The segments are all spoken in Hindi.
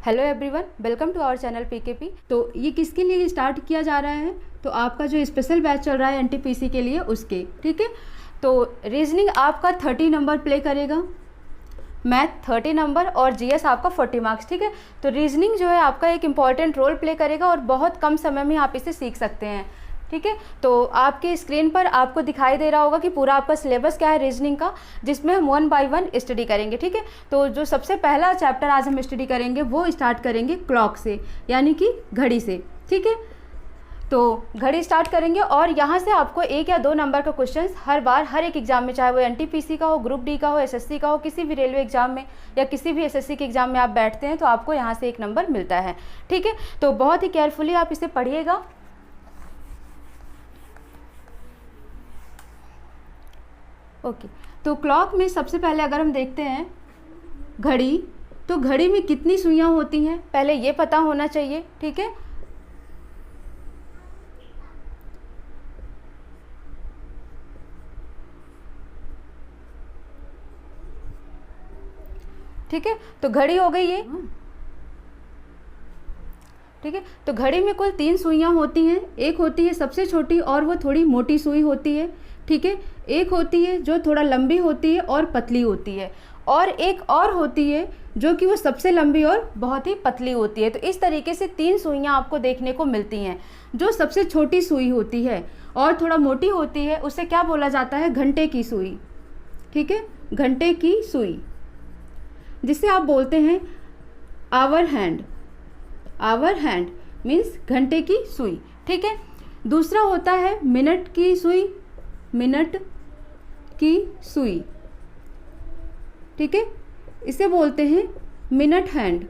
Hello everyone, welcome to our channel PKP. तो ये किसके लिए स्टार्ट किया जा रहा है? तो आपका जो स्पेशल बैच चल रहा है एनटीपीसी के लिए, उसके, ठीक है। तो रीजनिंग आपका 30 नंबर प्ले करेगा, मैथ 30 नंबर और जीएस आपका 40 मार्क्स, ठीक है। तो रीजनिंग जो है आपका एक इम्पॉर्टेंट रोल प्ले करेगा और बहुत कम समय में आप इसे सीख सकते हैं, ठीक है। तो आपके स्क्रीन पर आपको दिखाई दे रहा होगा कि पूरा आपका सिलेबस क्या है रीजनिंग का, जिसमें हम 1 बाय 1 स्टडी करेंगे, ठीक है। तो जो सबसे पहला चैप्टर आज हम स्टडी करेंगे वो स्टार्ट करेंगे क्लॉक से, यानी कि घड़ी से, ठीक है। तो घड़ी स्टार्ट करेंगे और यहाँ से आपको 1 या 2 नंबर का क्वेश्चन हर बार हर एक एग्जाम में, चाहे वो एनटीपीसी का हो, ग्रुप डी का हो, एसएससी का हो, किसी भी रेलवे एग्जाम में या किसी भी एसएससी के एग्जाम में आप बैठते हैं तो आपको यहाँ से 1 नंबर मिलता है, ठीक है। तो बहुत ही केयरफुली आप इसे पढ़िएगा। ओके, तो क्लॉक में सबसे पहले अगर हम देखते हैं घड़ी, तो घड़ी में कितनी सुइयां होती हैं पहले ये पता होना चाहिए, ठीक है। ठीक है, तो घड़ी हो गई ये, ठीक है। तो घड़ी में कुल 3 सुइयां होती हैं। एक होती है सबसे छोटी और वो थोड़ी मोटी सुई होती है, ठीक है। एक होती है जो थोड़ा लंबी होती है और पतली होती है, और एक और होती है जो कि वो सबसे लंबी और बहुत ही पतली होती है। तो इस तरीके से 3 सुइयां आपको देखने को मिलती हैं। जो सबसे छोटी सुई होती है और थोड़ा मोटी होती है उसे क्या बोला जाता है? घंटे की सुई, ठीक है, घंटे की सुई, जिसे आप बोलते हैं hour hand. Hour hand means घंटे की सुई, ठीक है। दूसरा होता है मिनट की सुई, मिनट की सुई, ठीक है, इसे बोलते हैं मिनट हैंड।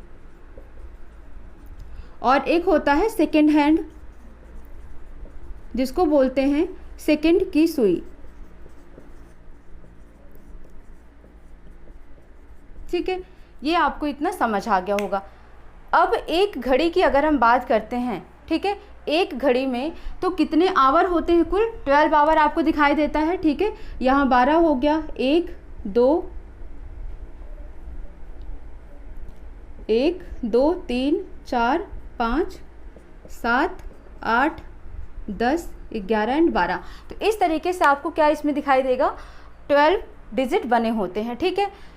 और एक होता है सेकंड हैंड, जिसको बोलते हैं सेकंड की सुई, ठीक है। ये आपको इतना समझ आ गया होगा। अब एक घड़ी की अगर हम बात करते हैं, ठीक है, एक घड़ी में तो कितने आवर होते हैं? कुल 12 आवर आपको दिखाई देता है, ठीक है। यहाँ 12 हो गया, 1 2 3 4 5 7 8 10 11 एंड 12। तो इस तरीके से आपको क्या इसमें दिखाई देगा? 12 डिजिट बने होते हैं, ठीक है।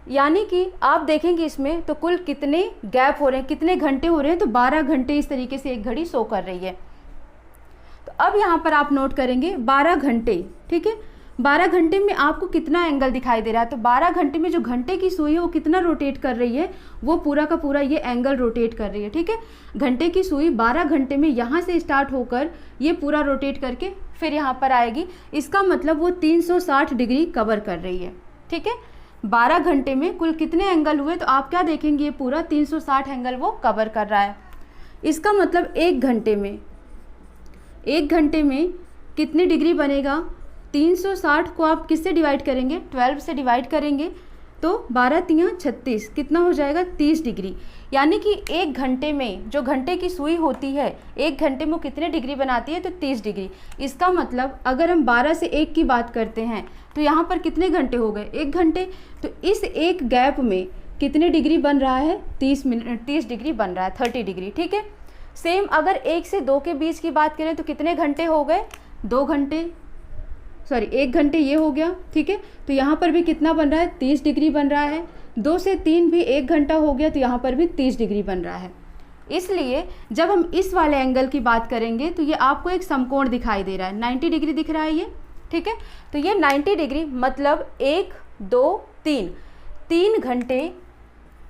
यानी कि आप देखेंगे इसमें तो कुल कितने गैप हो रहे हैं, कितने घंटे हो रहे हैं, तो 12 घंटे इस तरीके से एक घड़ी शो कर रही है। तो अब यहाँ पर आप नोट करेंगे 12 घंटे, ठीक है। 12 घंटे में आपको कितना एंगल दिखाई दे रहा है? तो 12 घंटे में जो घंटे की सुई है वो कितना रोटेट कर रही है? वो पूरा का पूरा ये एंगल रोटेट कर रही है, ठीक है। घंटे की सुई 12 घंटे में यहाँ से स्टार्ट होकर ये पूरा रोटेट करके फिर यहाँ पर आएगी। इसका मतलब वो 360 डिग्री कवर कर रही है, ठीक है। 12 घंटे में कुल कितने एंगल हुए? तो आप क्या देखेंगे, ये पूरा 360 एंगल वो कवर कर रहा है। इसका मतलब एक घंटे में कितनी डिग्री बनेगा? 360 को आप किससे डिवाइड करेंगे? 12 से डिवाइड करेंगे तो 12 तियाँ 36, कितना हो जाएगा? 30 डिग्री। यानी कि एक घंटे में जो घंटे की सुई होती है, एक घंटे में वो कितने डिग्री बनाती है? तो 30 डिग्री। इसका मतलब अगर हम 12 से 1 की बात करते हैं तो यहाँ पर कितने घंटे हो गए? 1 घंटे। तो इस एक गैप में कितने डिग्री बन रहा है? 30 डिग्री बन रहा है, 30 डिग्री, ठीक है। सेम अगर 1 से 2 के बीच की बात करें तो कितने घंटे हो गए? 2 घंटे, सॉरी 1 घंटे ये हो गया, ठीक है। तो यहाँ पर भी कितना बन रहा है? 30 डिग्री बन रहा है। 2 से 3 भी 1 घंटा हो गया, तो यहाँ पर भी 30 डिग्री बन रहा है। इसलिए जब हम इस वाले एंगल की बात करेंगे तो ये आपको एक समकोण दिखाई दे रहा है, 90 डिग्री दिख रहा है ये, ठीक है। तो ये 90 डिग्री मतलब 1 2 3,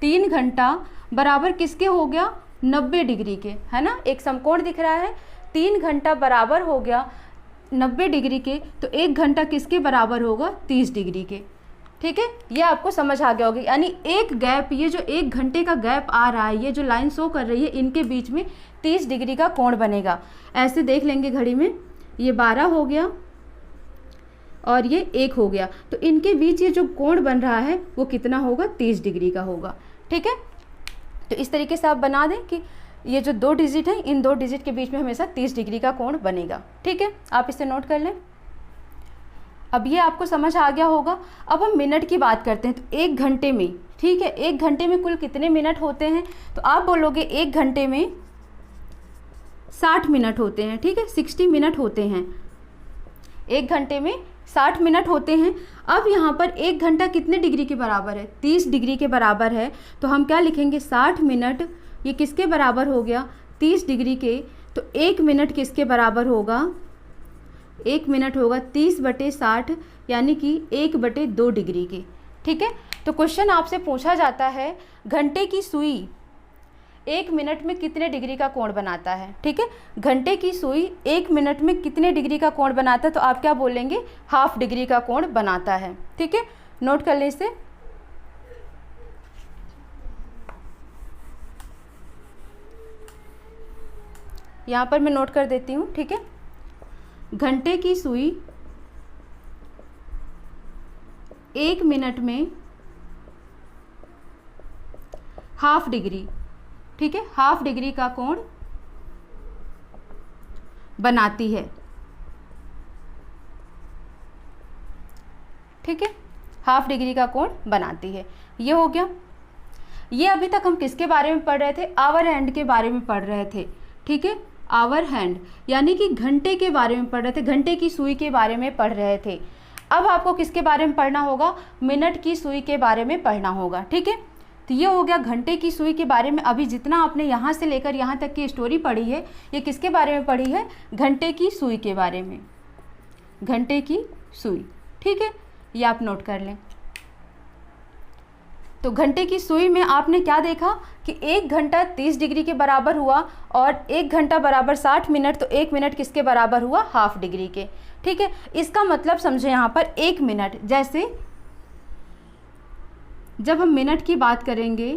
3 घंटा बराबर किसके हो गया? 90 डिग्री के, है ना। एक समकोण दिख रहा है, 3 घंटा बराबर हो गया 90 डिग्री के। तो 1 घंटा किसके बराबर होगा? 30 डिग्री के, ठीक है। ये आपको समझ आ गया होगा। यानी एक गैप, ये जो 1 घंटे का गैप आ रहा है, ये जो लाइन शो कर रही है, इनके बीच में 30 डिग्री का कोण बनेगा। ऐसे देख लेंगे घड़ी में, ये 12 हो गया और ये 1 हो गया, तो इनके बीच ये जो कोण बन रहा है वो कितना होगा? 30 डिग्री का होगा, ठीक है। तो इस तरीके से आप बना दें कि ये जो 2 डिजिट हैं, इन 2 डिजिट के बीच में हमेशा 30 डिग्री का कोण बनेगा, ठीक है। आप इसे नोट कर लें। अब ये आपको समझ आ गया होगा। अब हम मिनट की बात करते हैं। तो 1 घंटे में ठीक है, 1 घंटे में कुल कितने मिनट होते हैं, तो आप बोलोगे 1 घंटे में 60 मिनट होते हैं। ठीक है, 60 मिनट होते हैं, 1 घंटे में 60 मिनट होते हैं। अब यहाँ पर 1 घंटा कितने डिग्री के बराबर है, 30 डिग्री के बराबर है। तो हम क्या लिखेंगे, 60 मिनट ये किसके बराबर हो गया, 30 डिग्री के। तो 1 मिनट किसके बराबर होगा, 1 मिनट होगा 30/60 यानी कि 1/2 डिग्री के। ठीक है, तो क्वेश्चन आपसे पूछा जाता है घंटे की सुई 1 मिनट में कितने डिग्री का कोण बनाता है। ठीक है, घंटे की सुई 1 मिनट में कितने डिग्री का कोण बनाता है, तो आप क्या बोलेंगे, ½ डिग्री का कोण बनाता है। ठीक है, नोट कर लें इसे। यहाँ पर मैं नोट कर देती हूँ। ठीक है, घंटे की सुई 1 मिनट में ½ डिग्री, ठीक है, ½ डिग्री का कोण बनाती है। ठीक है, ½ डिग्री का कोण बनाती है। ये हो गया। ये अभी तक हम किसके बारे में पढ़ रहे थे, आवर हैंड के बारे में पढ़ रहे थे। ठीक है, आवर हैंड यानी कि घंटे के बारे में पढ़ रहे थे, घंटे की सुई के बारे में पढ़ रहे थे। अब आपको किसके बारे में पढ़ना होगा, मिनट की सुई के बारे में पढ़ना होगा। ठीक है, तो ये हो गया घंटे की सुई के बारे में। अभी जितना आपने यहाँ से लेकर यहाँ तक की स्टोरी पढ़ी है, ये किसके बारे में पढ़ी है, घंटे की सुई के बारे में, घंटे की सुई। ठीक है, ये आप नोट कर लें। तो घंटे की सुई में आपने क्या देखा कि 1 घंटा 30 डिग्री के बराबर हुआ और 1 घंटा बराबर 60 मिनट, तो 1 मिनट किसके बराबर हुआ, ½ डिग्री के। ठीक है, इसका मतलब समझे यहाँ पर 1 मिनट, जैसे जब हम मिनट की बात करेंगे,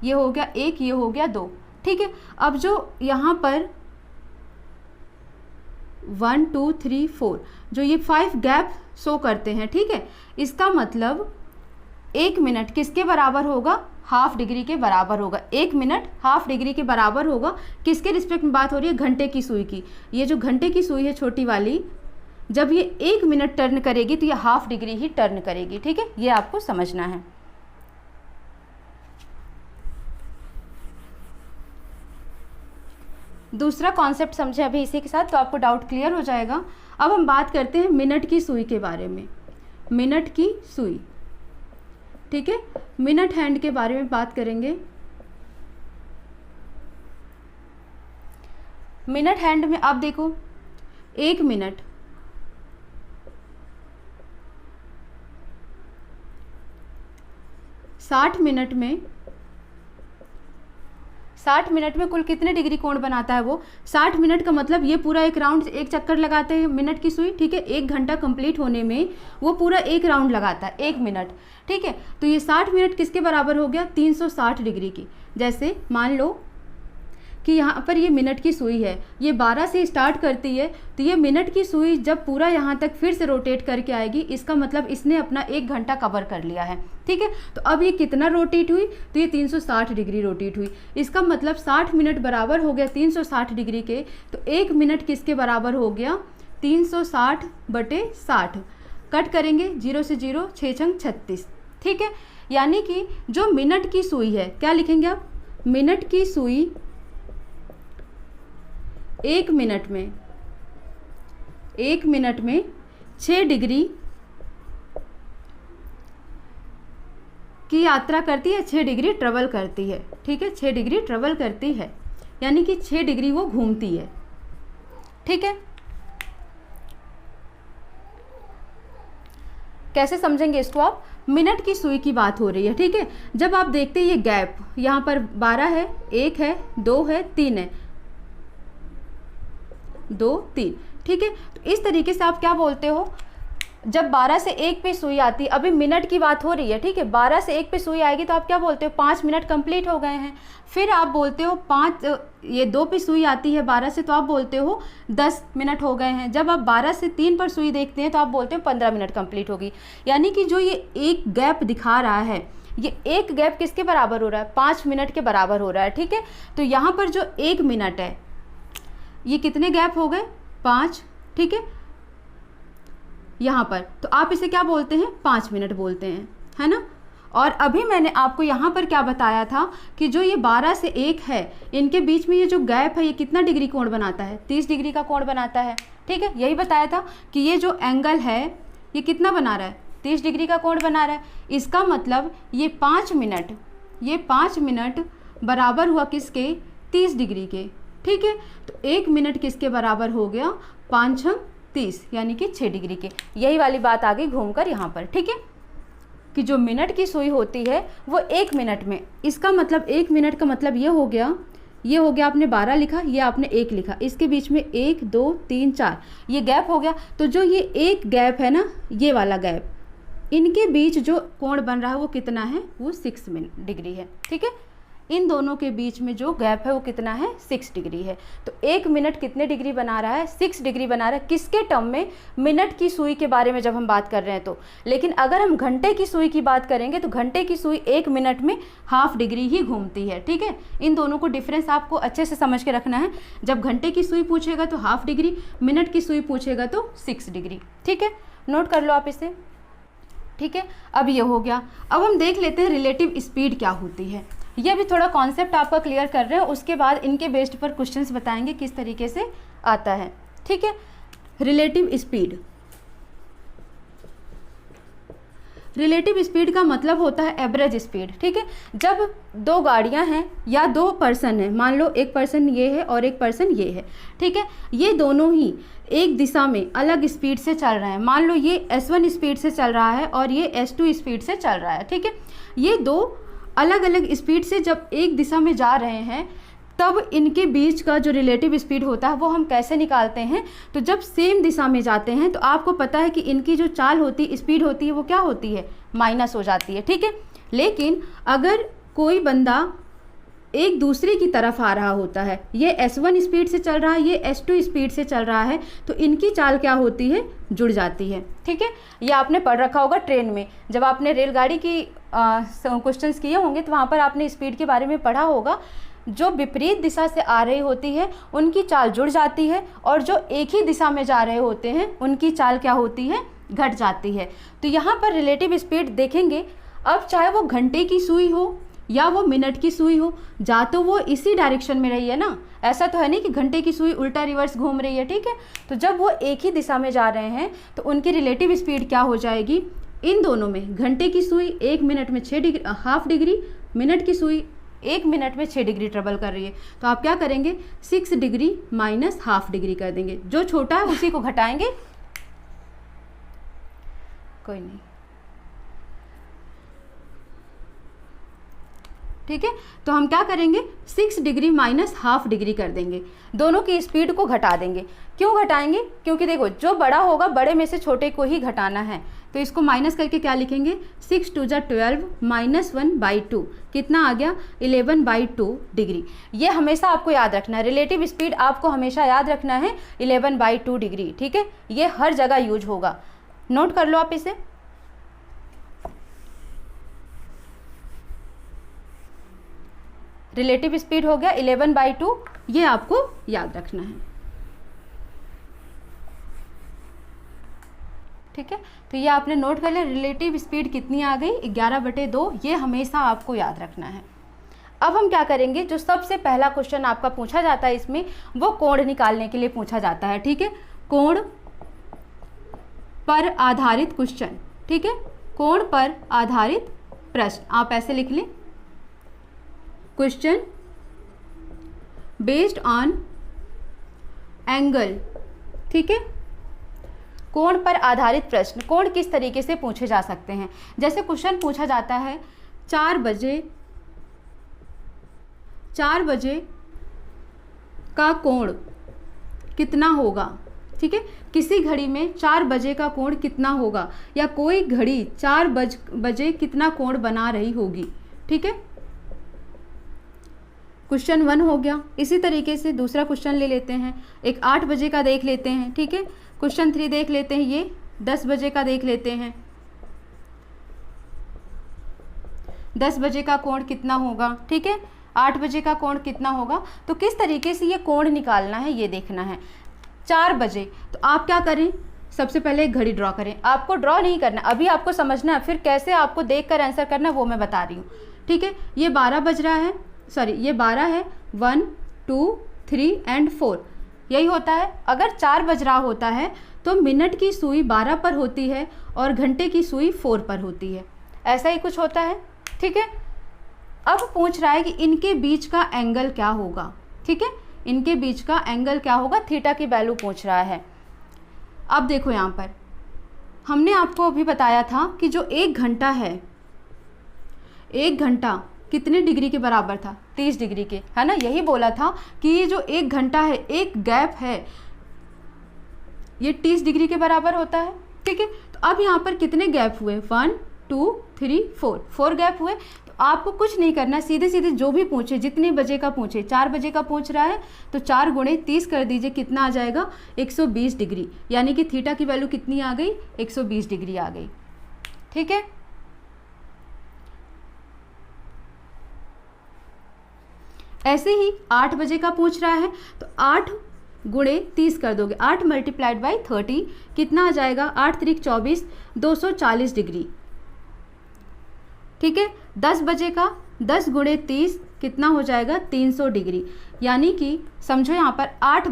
ये हो गया 1, ये हो गया 2। ठीक है, अब जो यहाँ पर 1 2 3 4 जो ये 5 गैप शो करते हैं, ठीक है, इसका मतलब 1 मिनट किसके बराबर होगा, ½ डिग्री के बराबर होगा। 1 मिनट ½ डिग्री के बराबर होगा। किसके रिस्पेक्ट में बात हो रही है, घंटे की सुई की। ये जो घंटे की सुई है छोटी वाली, जब ये 1 मिनट टर्न करेगी तो ये ½ डिग्री ही टर्न करेगी। ठीक है, ये आपको समझना है। दूसरा कॉन्सेप्ट समझे अभी इसी के साथ, तो आपको डाउट क्लियर हो जाएगा। अब हम बात करते हैं मिनट की सुई के बारे में, मिनट की सुई। ठीक है, मिनट हैंड के बारे में बात करेंगे। मिनट हैंड में आप देखो, 1 मिनट 60 मिनट में 60 मिनट में कुल कितने डिग्री कोण बनाता है वो, 60 मिनट का मतलब ये पूरा एक राउंड, एक चक्कर लगाते हैं मिनट की सुई। ठीक है, 1 घंटा कंप्लीट होने में वो पूरा एक राउंड लगाता है, 1 मिनट। ठीक है, तो ये 60 मिनट किसके बराबर हो गया, 360 डिग्री की। जैसे मान लो कि यहाँ पर ये मिनट की सुई है, ये 12 से स्टार्ट करती है, तो ये मिनट की सुई जब पूरा यहाँ तक फिर से रोटेट करके आएगी, इसका मतलब इसने अपना 1 घंटा कवर कर लिया है। ठीक है, तो अब ये कितना रोटेट हुई, तो ये 360 डिग्री रोटेट हुई। इसका मतलब 60 मिनट बराबर हो गया 360 डिग्री के। तो 1 मिनट किसके बराबर हो गया, 360/60। कट करेंगे 0 से 0, 6 छंग 36। ठीक है, यानी कि जो मिनट की सुई है, क्या लिखेंगे आप, मिनट की सुई 1 मिनट में 6 डिग्री की यात्रा करती है, 6 डिग्री ट्रेवल करती है। ठीक है, 6 डिग्री ट्रेवल करती है, यानी कि 6 डिग्री वो घूमती है। ठीक है, कैसे समझेंगे इसको आप, मिनट की सुई की बात हो रही है। ठीक है, जब आप देखते हैं ये गैप, यहाँ पर 12 है, 1 है, 2 है, 3 है, 2 3। ठीक है, तो इस तरीके से आप क्या बोलते हो, जब 12 से 1 पे सुई आती है, अभी मिनट की बात हो रही है। ठीक है, 12 से 1 पे सुई आएगी तो आप क्या बोलते हो, 5 मिनट कंप्लीट हो गए हैं। फिर आप बोलते हो 2 पे सुई आती है 12 से, तो आप बोलते हो 10 मिनट हो गए हैं। जब आप 12 से 3 पर सुई देखते हैं तो आप बोलते हो 15 मिनट कंप्लीट होगी। यानी कि जो ये एक गैप दिखा रहा है, ये एक गैप किसके बराबर हो रहा है, 5 मिनट के बराबर हो रहा है। ठीक है, तो यहाँ पर जो 1 मिनट है, ये कितने गैप हो गए, 5। ठीक है, यहाँ पर तो आप इसे क्या बोलते हैं, 5 मिनट बोलते हैं। है ना। और अभी मैंने आपको यहाँ पर क्या बताया था कि जो ये 12 से 1 है, इनके बीच में ये जो गैप है ये कितना डिग्री कोण बनाता है, 30 डिग्री का कोण बनाता है। ठीक है, यही बताया था कि ये जो एंगल है ये कितना बना रहा है, 30 डिग्री का कोण बना रहा है। इसका मतलब ये 5 मिनट बराबर हुआ किसके, 30 डिग्री के। ठीक है, तो 1 मिनट किसके बराबर हो गया, 5 छंग 30 यानी कि 6 डिग्री के। यही वाली बात आ गई घूमकर यहाँ पर। ठीक है, कि जो मिनट की सुई होती है वो 1 मिनट में, इसका मतलब 1 मिनट का मतलब ये हो गया आपने 12 लिखा, ये आपने 1 लिखा, इसके बीच में 1 2 3 4 ये गैप हो गया। तो जो ये एक गैप है ना, ये वाला गैप, इनके बीच जो कोण बन रहा है वो कितना है, वो 6 डिग्री है। ठीक है, इन दोनों के बीच में जो गैप है वो कितना है, 6 डिग्री है। तो 1 मिनट कितने डिग्री बना रहा है, 6 डिग्री बना रहा है। किसके टर्म में, मिनट की सुई के बारे में जब हम बात कर रहे हैं तो। लेकिन अगर हम घंटे की सुई की बात करेंगे तो घंटे की सुई 1 मिनट में ½ डिग्री ही घूमती है। ठीक है, इन दोनों को डिफरेंस आपको अच्छे से समझ के रखना है। जब घंटे की सुई पूछेगा तो ½ डिग्री, मिनट की सुई पूछेगा तो 6 डिग्री। ठीक है, नोट कर लो आप इसे। ठीक है, अब ये हो गया। अब हम देख लेते हैं रिलेटिव स्पीड क्या होती है। ये भी थोड़ा कॉन्सेप्ट आपका क्लियर कर रहे हैं, उसके बाद इनके बेस्ड पर क्वेश्चंस बताएंगे किस तरीके से आता है। ठीक है, रिलेटिव स्पीड, रिलेटिव स्पीड का मतलब होता है एवरेज स्पीड। ठीक है, जब 2 गाड़ियां हैं या 2 पर्सन हैं, मान लो एक पर्सन ये है और एक पर्सन ये है। ठीक है, ये दोनों ही एक दिशा में अलग स्पीड से चल रहे हैं। मान लो ये S1 स्पीड से चल रहा है और ये S2 स्पीड से चल रहा है। ठीक है, ये 2 अलग अलग स्पीड से जब एक दिशा में जा रहे हैं तब इनके बीच का जो रिलेटिव स्पीड होता है वो हम कैसे निकालते हैं। तो जब सेम दिशा में जाते हैं तो आपको पता है कि इनकी जो चाल होती है, स्पीड होती है, वो क्या होती है, माइनस हो जाती है। ठीक है, लेकिन अगर कोई बंदा एक दूसरे की तरफ आ रहा होता है, ये S1 स्पीड से चल रहा है, ये S2 स्पीड से चल रहा है, तो इनकी चाल क्या होती है, जुड़ जाती है। ठीक है, ये आपने पढ़ रखा होगा ट्रेन में, जब आपने रेलगाड़ी की क्वेश्चंस किए होंगे तो वहाँ पर आपने स्पीड के बारे में पढ़ा होगा। जो विपरीत दिशा से आ रही होती है उनकी चाल जुड़ जाती है, और जो एक ही दिशा में जा रहे होते हैं उनकी चाल क्या होती है, घट जाती है। तो यहाँ पर रिलेटिव स्पीड देखेंगे, अब चाहे वो घंटे की सुई हो या वो मिनट की सुई हो, जा तो वो इसी डायरेक्शन में रही है ना। ऐसा तो है नहीं कि घंटे की सुई उल्टा रिवर्स घूम रही है। ठीक है, तो जब वो एक ही दिशा में जा रहे हैं तो उनकी रिलेटिव स्पीड क्या हो जाएगी, इन दोनों में, घंटे की सुई 1 मिनट में 6 डिग्री, ½ डिग्री, मिनट की सुई 1 मिनट में 6 डिग्री ट्रेवल कर रही है, तो आप क्या करेंगे, 6 डिग्री माइनस ½ डिग्री कर देंगे। जो छोटा है उसी को घटाएंगे, कोई नहीं। ठीक है, तो हम क्या करेंगे, 6 डिग्री माइनस ½ डिग्री कर देंगे, दोनों की स्पीड को घटा देंगे। क्यों घटाएंगे, क्योंकि देखो जो बड़ा होगा बड़े में से छोटे को ही घटाना है। तो इसको माइनस करके क्या लिखेंगे, 6 2 जा 12 -1/2 कितना आ गया, 11/2 डिग्री। ये हमेशा आपको याद रखना है, रिलेटिव स्पीड आपको हमेशा याद रखना है 11/2 डिग्री। ठीक है, ये हर जगह यूज होगा, नोट कर लो आप इसे। रिलेटिव स्पीड हो गया 11/2, ये आपको याद रखना है। ठीक है, तो ये आपने नोट कर लिया, रिलेटिव स्पीड कितनी आ गई, 11/2, ये हमेशा आपको याद रखना है। अब हम क्या करेंगे, जो सबसे पहला क्वेश्चन आपका पूछा जाता है इसमें, वो कोण निकालने के लिए पूछा जाता है। ठीक है, कोण पर आधारित क्वेश्चन। ठीक है, कोण पर आधारित प्रश्न, आप ऐसे लिख लें, क्वेश्चन बेस्ड ऑन एंगल। ठीक है, कोण पर आधारित प्रश्न, कोण किस तरीके से पूछे जा सकते हैं। जैसे क्वेश्चन पूछा जाता है 4 बजे का कोण कितना होगा। ठीक है, किसी घड़ी में 4 बजे का कोण कितना होगा, या कोई घड़ी 4 बजे कितना कोण बना रही होगी। ठीक है, क्वेश्चन 1 हो गया। इसी तरीके से दूसरा क्वेश्चन ले लेते हैं, एक 8 बजे का देख लेते हैं। ठीक है, क्वेश्चन 3 देख लेते हैं, ये 10 बजे का देख लेते हैं। 10 बजे का कोण कितना होगा, ठीक है, 8 बजे का कोण कितना होगा। तो किस तरीके से ये कोण निकालना है ये देखना है। 4 बजे, तो आप क्या करें, सबसे पहले एक घड़ी ड्रॉ करें। आपको ड्रॉ नहीं करना, अभी आपको समझना है, फिर कैसे आपको देखकर आंसर करना है वो मैं बता रही हूँ, ठीक है। ये 12 बज रहा है, सॉरी ये 12 है, 1 2 3 एंड 4, यही होता है। अगर 4 बज रहा होता है तो मिनट की सुई 12 पर होती है और घंटे की सुई 4 पर होती है, ऐसा ही कुछ होता है, ठीक है। अब पूछ रहा है कि इनके बीच का एंगल क्या होगा, ठीक है, इनके बीच का एंगल क्या होगा, थीटा की वैल्यू पूछ रहा है। अब देखो यहाँ पर हमने आपको अभी बताया था कि जो 1 घंटा है, 1 घंटा कितने डिग्री के बराबर था, 30 डिग्री के, है ना। यही बोला था कि ये जो 1 घंटा है, एक गैप है, ये 30 डिग्री के बराबर होता है, ठीक है। तो अब यहाँ पर कितने गैप हुए, 1 2 3 4 गैप हुए। तो आपको कुछ नहीं करना, सीधे सीधे जो भी पूछे, जितने बजे का पूछे, 4 बजे का पूछ रहा है तो 4 गुणे 30 कर दीजिए, कितना आ जाएगा, 120 डिग्री, यानी कि थीटा की वैल्यू कितनी आ गई, 120 डिग्री आ गई, ठीक है। ऐसे ही 8 बजे का पूछ रहा है तो 8 गुणे 30 कर दोगे, 8 मल्टीप्लाइड बाई 30, कितना आ जाएगा, 8 त्रिक 24, 240 डिग्री, ठीक है। 10 बजे का 10 गुणे 30 कितना हो जाएगा, 300 डिग्री, यानी कि समझो यहाँ पर 8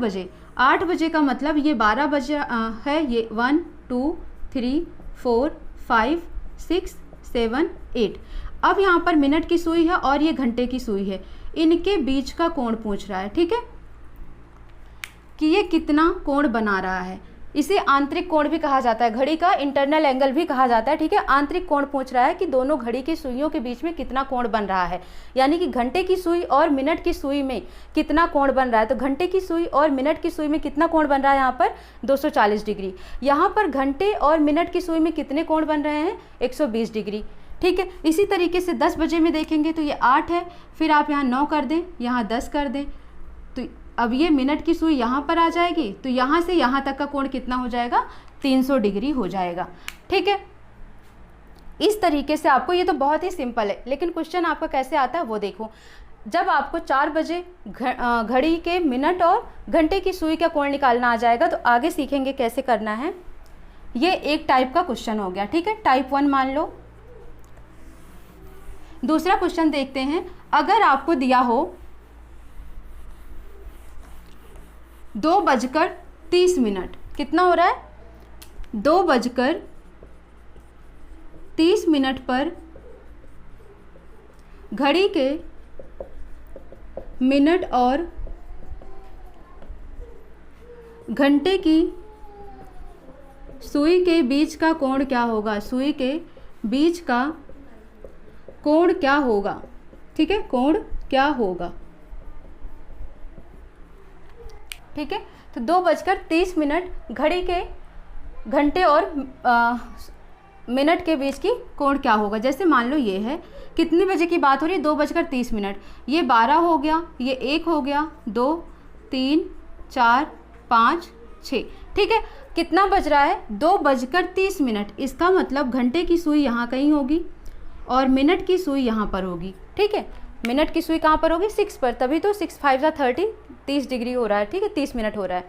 बजे का मतलब ये 12 बजे है, ये 1 2 3 4 5 6 7 8। अब यहाँ पर मिनट की सुई है और ये घंटे की सुई है, इनके बीच का कोण पूछ रहा है, ठीक है, कि ये कितना कोण बना रहा है। इसे आंतरिक कोण भी कहा जाता है, घड़ी का इंटरनल एंगल भी कहा जाता है, ठीक है। आंतरिक कोण पूछ रहा है कि दोनों घड़ी की सुइयों के बीच में कितना कोण बन रहा है, यानी कि घंटे की सुई और मिनट की सुई में कितना कोण बन रहा है। तो घंटे की सुई और मिनट की सुई में कितना कोण बन रहा है, यहाँ पर 240 डिग्री। यहाँ पर घंटे और मिनट की सुई में कितने कोण बन रहे हैं, 120 डिग्री, ठीक है। इसी तरीके से 10 बजे में देखेंगे तो ये 8 है, फिर आप यहाँ 9 कर दें, यहाँ 10 कर दें, तो अब ये मिनट की सुई यहाँ पर आ जाएगी, तो यहाँ से यहाँ तक का कोण कितना हो जाएगा, 300 डिग्री हो जाएगा, ठीक है। इस तरीके से आपको, ये तो बहुत ही सिंपल है, लेकिन क्वेश्चन आपका कैसे आता है वो देखो। जब आपको 4 बजे घड़ी के मिनट और घंटे की सुई का कोण निकालना आ जाएगा तो आगे सीखेंगे कैसे करना है। ये एक टाइप का क्वेश्चन हो गया, ठीक है, टाइप 1 मान लो। दूसरा क्वेश्चन देखते हैं। अगर आपको दिया हो 2:30, कितना हो रहा है, 2:30 पर घड़ी के मिनट और घंटे की सुई के बीच का कोण क्या होगा, सुई के बीच का कोण क्या होगा, ठीक है, कोण क्या होगा, ठीक है। तो 2:30 घड़ी के घंटे और मिनट के बीच की कोण क्या होगा। जैसे मान लो ये है, कितने बजे की बात हो रही है, 2:30, ये 12 हो गया, ये 1 हो गया, 2 3 4 5 6, ठीक है। कितना बज रहा है, 2:30, इसका मतलब घंटे की सुई यहाँ कहीं होगी और मिनट की सुई यहाँ पर होगी, ठीक है। मिनट की सुई कहाँ पर होगी, 6 पर, तभी तो 6 5 30, 30 डिग्री हो रहा है, ठीक है, 30 मिनट हो रहा है,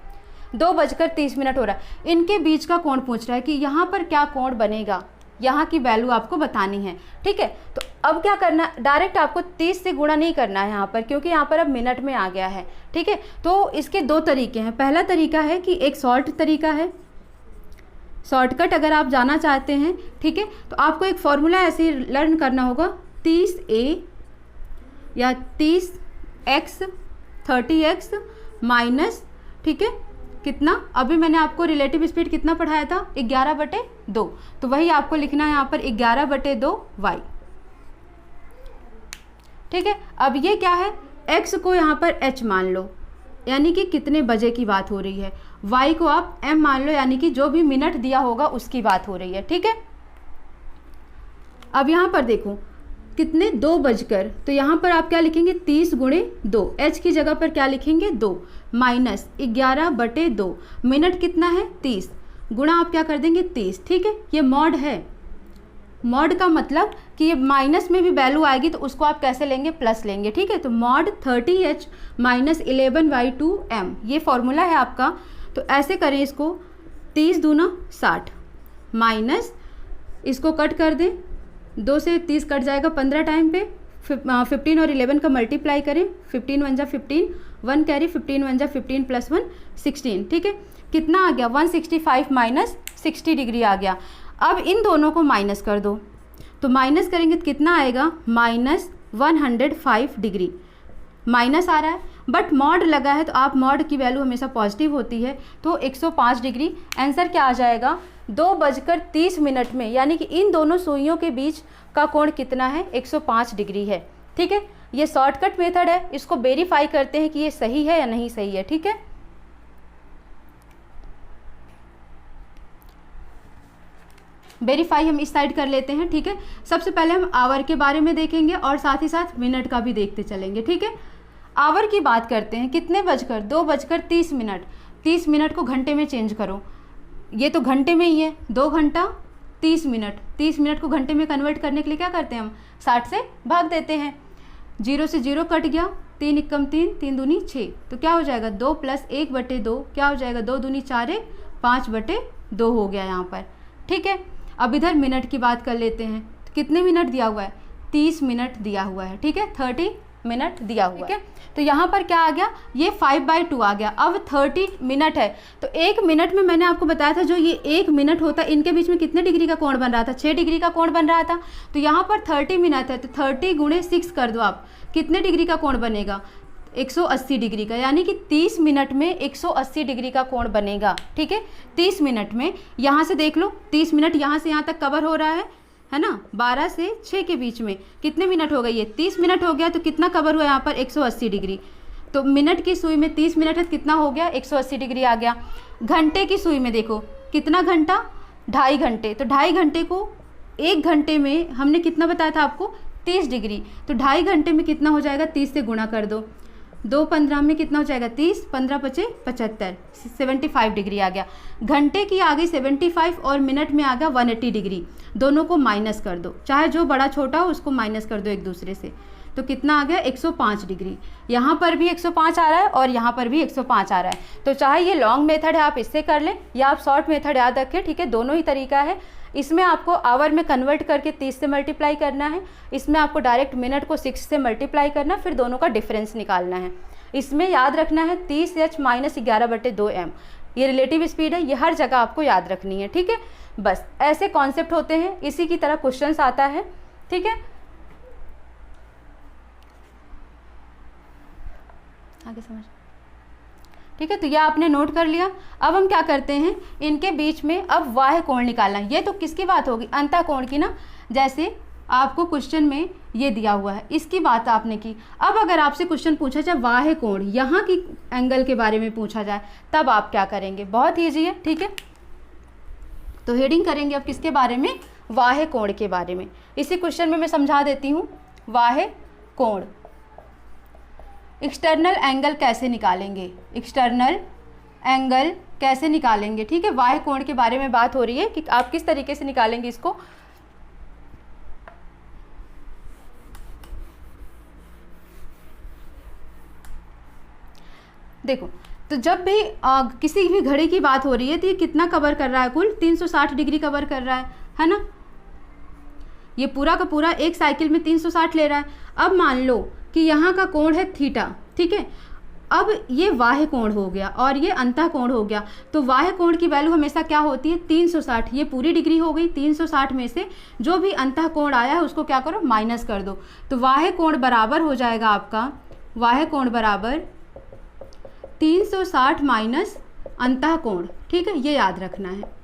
2:30 हो रहा है। इनके बीच का कोण पूछ रहा है कि यहाँ पर क्या कोण बनेगा, यहाँ की वैल्यू आपको बतानी है, ठीक है। तो अब क्या करना, डायरेक्ट आपको 30 से गुणा नहीं करना है यहाँ पर, क्योंकि यहाँ पर अब मिनट में आ गया है, ठीक है। तो इसके 2 तरीके हैं। पहला तरीका है कि एक शॉर्ट तरीका है, शॉर्टकट अगर आप जाना चाहते हैं, ठीक है, तो आपको एक फॉर्मूला ऐसे लर्न करना होगा, 30A या 30x 30x माइनस, ठीक है, कितना, अभी मैंने आपको रिलेटिव स्पीड कितना पढ़ाया था, 11/2, तो वही आपको लिखना है यहाँ पर 11/2y, ठीक है। अब ये क्या है, x को यहाँ पर h मान लो, यानी कि कितने बजे की बात हो रही है, y को आप m मान लो, यानी कि जो भी मिनट दिया होगा उसकी बात हो रही है, ठीक है। अब यहाँ पर देखो कितने, 2 बजकर, तो यहाँ पर आप क्या लिखेंगे, 30 गुणे 2, h की जगह पर क्या लिखेंगे 2, माइनस 11/2, मिनट कितना है 30, गुणा आप क्या कर देंगे 30, ठीक है। ये मॉड है, मॉड का मतलब कि ये माइनस में भी वैल्यू आएगी तो उसको आप कैसे लेंगे, प्लस लेंगे, ठीक है। तो मॉड 30h - 11/2m, ये फॉर्मूला है आपका। तो ऐसे करें इसको, 30 दूना 60 माइनस, इसको कट कर दें, 2 से 30 कट जाएगा 15 टाइम पे, 15 और 11 का मल्टीप्लाई करें, 15 1 जा 15, 1 कैरी, 15 1 जा 15 प्लस 1 16, ठीक है। कितना आ गया 165 माइनस 60 डिग्री आ गया। अब इन दोनों को माइनस कर दो, तो माइनस करेंगे तो कितना आएगा माइनस 105 डिग्री। माइनस आ रहा है बट मॉड लगा है तो आप मॉड की वैल्यू हमेशा पॉजिटिव होती है, तो 105 डिग्री। आंसर क्या आ जाएगा 2:30 में, यानी कि इन दोनों सुइयों के बीच का कोण कितना है 105 डिग्री है, ठीक है। ये शॉर्टकट मेथड है, इसको वेरीफाई करते हैं कि ये सही है या नहीं सही है, ठीक है। वेरीफाई हम इस साइड कर लेते हैं, ठीक है। सबसे पहले हम आवर के बारे में देखेंगे और साथ ही साथ मिनट का भी देखते चलेंगे, ठीक है। आवर की बात करते हैं, कितने बजकर 2:30, 30 मिनट को घंटे में चेंज करो, ये तो घंटे में ही है, 2 घंटा 30 मिनट, 30 मिनट को घंटे में कन्वर्ट करने के लिए क्या करते हैं हम 60 से भाग देते हैं, 0 से 0 कट गया, 3 एकम 3, 3 दूनी 6, तो क्या हो जाएगा 2 + 1/2, क्या हो जाएगा 2 दूनी 4, 1 5/2 हो गया यहाँ पर, ठीक है। अब इधर मिनट की बात कर लेते हैं, तो कितने मिनट दिया हुआ है 30 मिनट दिया हुआ है, ठीक है, 30 मिनट दिया हुआ है। तो यहाँ पर क्या आ गया ये 5/2 आ गया। अब 30 मिनट है तो 1 मिनट में मैंने आपको बताया था जो ये 1 मिनट होता है इनके बीच में कितने डिग्री का कोण बन रहा था 6 डिग्री का कोण बन रहा था। तो यहाँ पर 30 मिनट है तो 30 × 6 कर दो आप, कितने डिग्री का कोण बनेगा 180 डिग्री का, यानी कि 30 मिनट में 180 डिग्री का कोण बनेगा, ठीक है। 30 मिनट में यहाँ से देख लो 30 मिनट यहाँ से यहाँ तक कवर हो रहा है ना, 12 से 6 के बीच में कितने मिनट हो गए, ये 30 मिनट हो गया, तो कितना कवर हुआ यहाँ पर 180 डिग्री। तो मिनट की सुई में 30 मिनट है तो कितना हो गया 180 डिग्री आ गया। घंटे की सुई में देखो कितना घंटा 2.5 घंटे, तो 2.5 घंटे को 1 घंटे में हमने कितना बताया था आपको 30 डिग्री, तो 2.5 घंटे में कितना हो जाएगा 30 से गुणा कर दो, 2 15 में कितना हो जाएगा 30, 15 × 5 = 75, 75 डिग्री आ गया। घंटे की आ गई 75 और मिनट में आ गया 180 डिग्री। दोनों को माइनस कर दो, चाहे जो बड़ा छोटा हो उसको माइनस कर दो एक दूसरे से, तो कितना आ गया 105 डिग्री। यहाँ पर भी 105 आ रहा है और यहाँ पर भी 105 आ रहा है। तो चाहे ये लॉन्ग मेथड है आप इससे कर लें या आप शॉर्ट मेथड याद रखें, ठीक है, दोनों ही तरीका है। इसमें आपको आवर में कन्वर्ट करके 30 से मल्टीप्लाई करना है, इसमें आपको डायरेक्ट मिनट को 6 से मल्टीप्लाई करना, फिर दोनों का डिफरेंस निकालना है। इसमें याद रखना है 30h - 11/2m, ये रिलेटिव स्पीड है, ये हर जगह आपको याद रखनी है, ठीक है। बस ऐसे कॉन्सेप्ट होते हैं, इसी की तरह क्वेश्चंस आता है, ठीक है। आगे समझ, ठीक है। तो यह आपने नोट कर लिया। अब हम क्या करते हैं इनके बीच में अब बाह्य कोण निकालना है। ये तो किसकी बात होगी अंतः कोण की ना, जैसे आपको क्वेश्चन में ये दिया हुआ है इसकी बात आपने की। अब अगर आपसे क्वेश्चन पूछा जाए बाह्य कोण यहाँ की एंगल के बारे में पूछा जाए तब आप क्या करेंगे, बहुत ईजी है, ठीक है। तो हेडिंग करेंगे अब किसके बारे में, बाह्य कोण के बारे में। इसी क्वेश्चन में मैं समझा देती हूँ बाह्य कोण। एक्सटर्नल एंगल कैसे निकालेंगे, एक्सटर्नल एंगल कैसे निकालेंगे, ठीक है। बाह्य कोण के बारे में बात हो रही है कि आप किस तरीके से निकालेंगे इसको। देखो तो जब भी किसी भी घड़ी की बात हो रही है तो ये कितना कवर कर रहा है, कुल 360 डिग्री कवर कर रहा है ना। ये पूरा का पूरा एक साइकिल में 360 ले रहा है। अब मान लो कि यहाँ का कोण है थीटा, ठीक है। अब ये बाह्य कोण हो गया और ये अंतः कोण हो गया। तो बाह्य कोण की वैल्यू हमेशा क्या होती है 360, ये पूरी डिग्री हो गई। 360 में से जो भी अंतः कोण आया है उसको क्या करो माइनस कर दो। तो बाह्य कोण बराबर हो जाएगा आपका, बाह्य कोण बराबर 360 माइनस अंतः कोण, ठीक है, ये याद रखना है।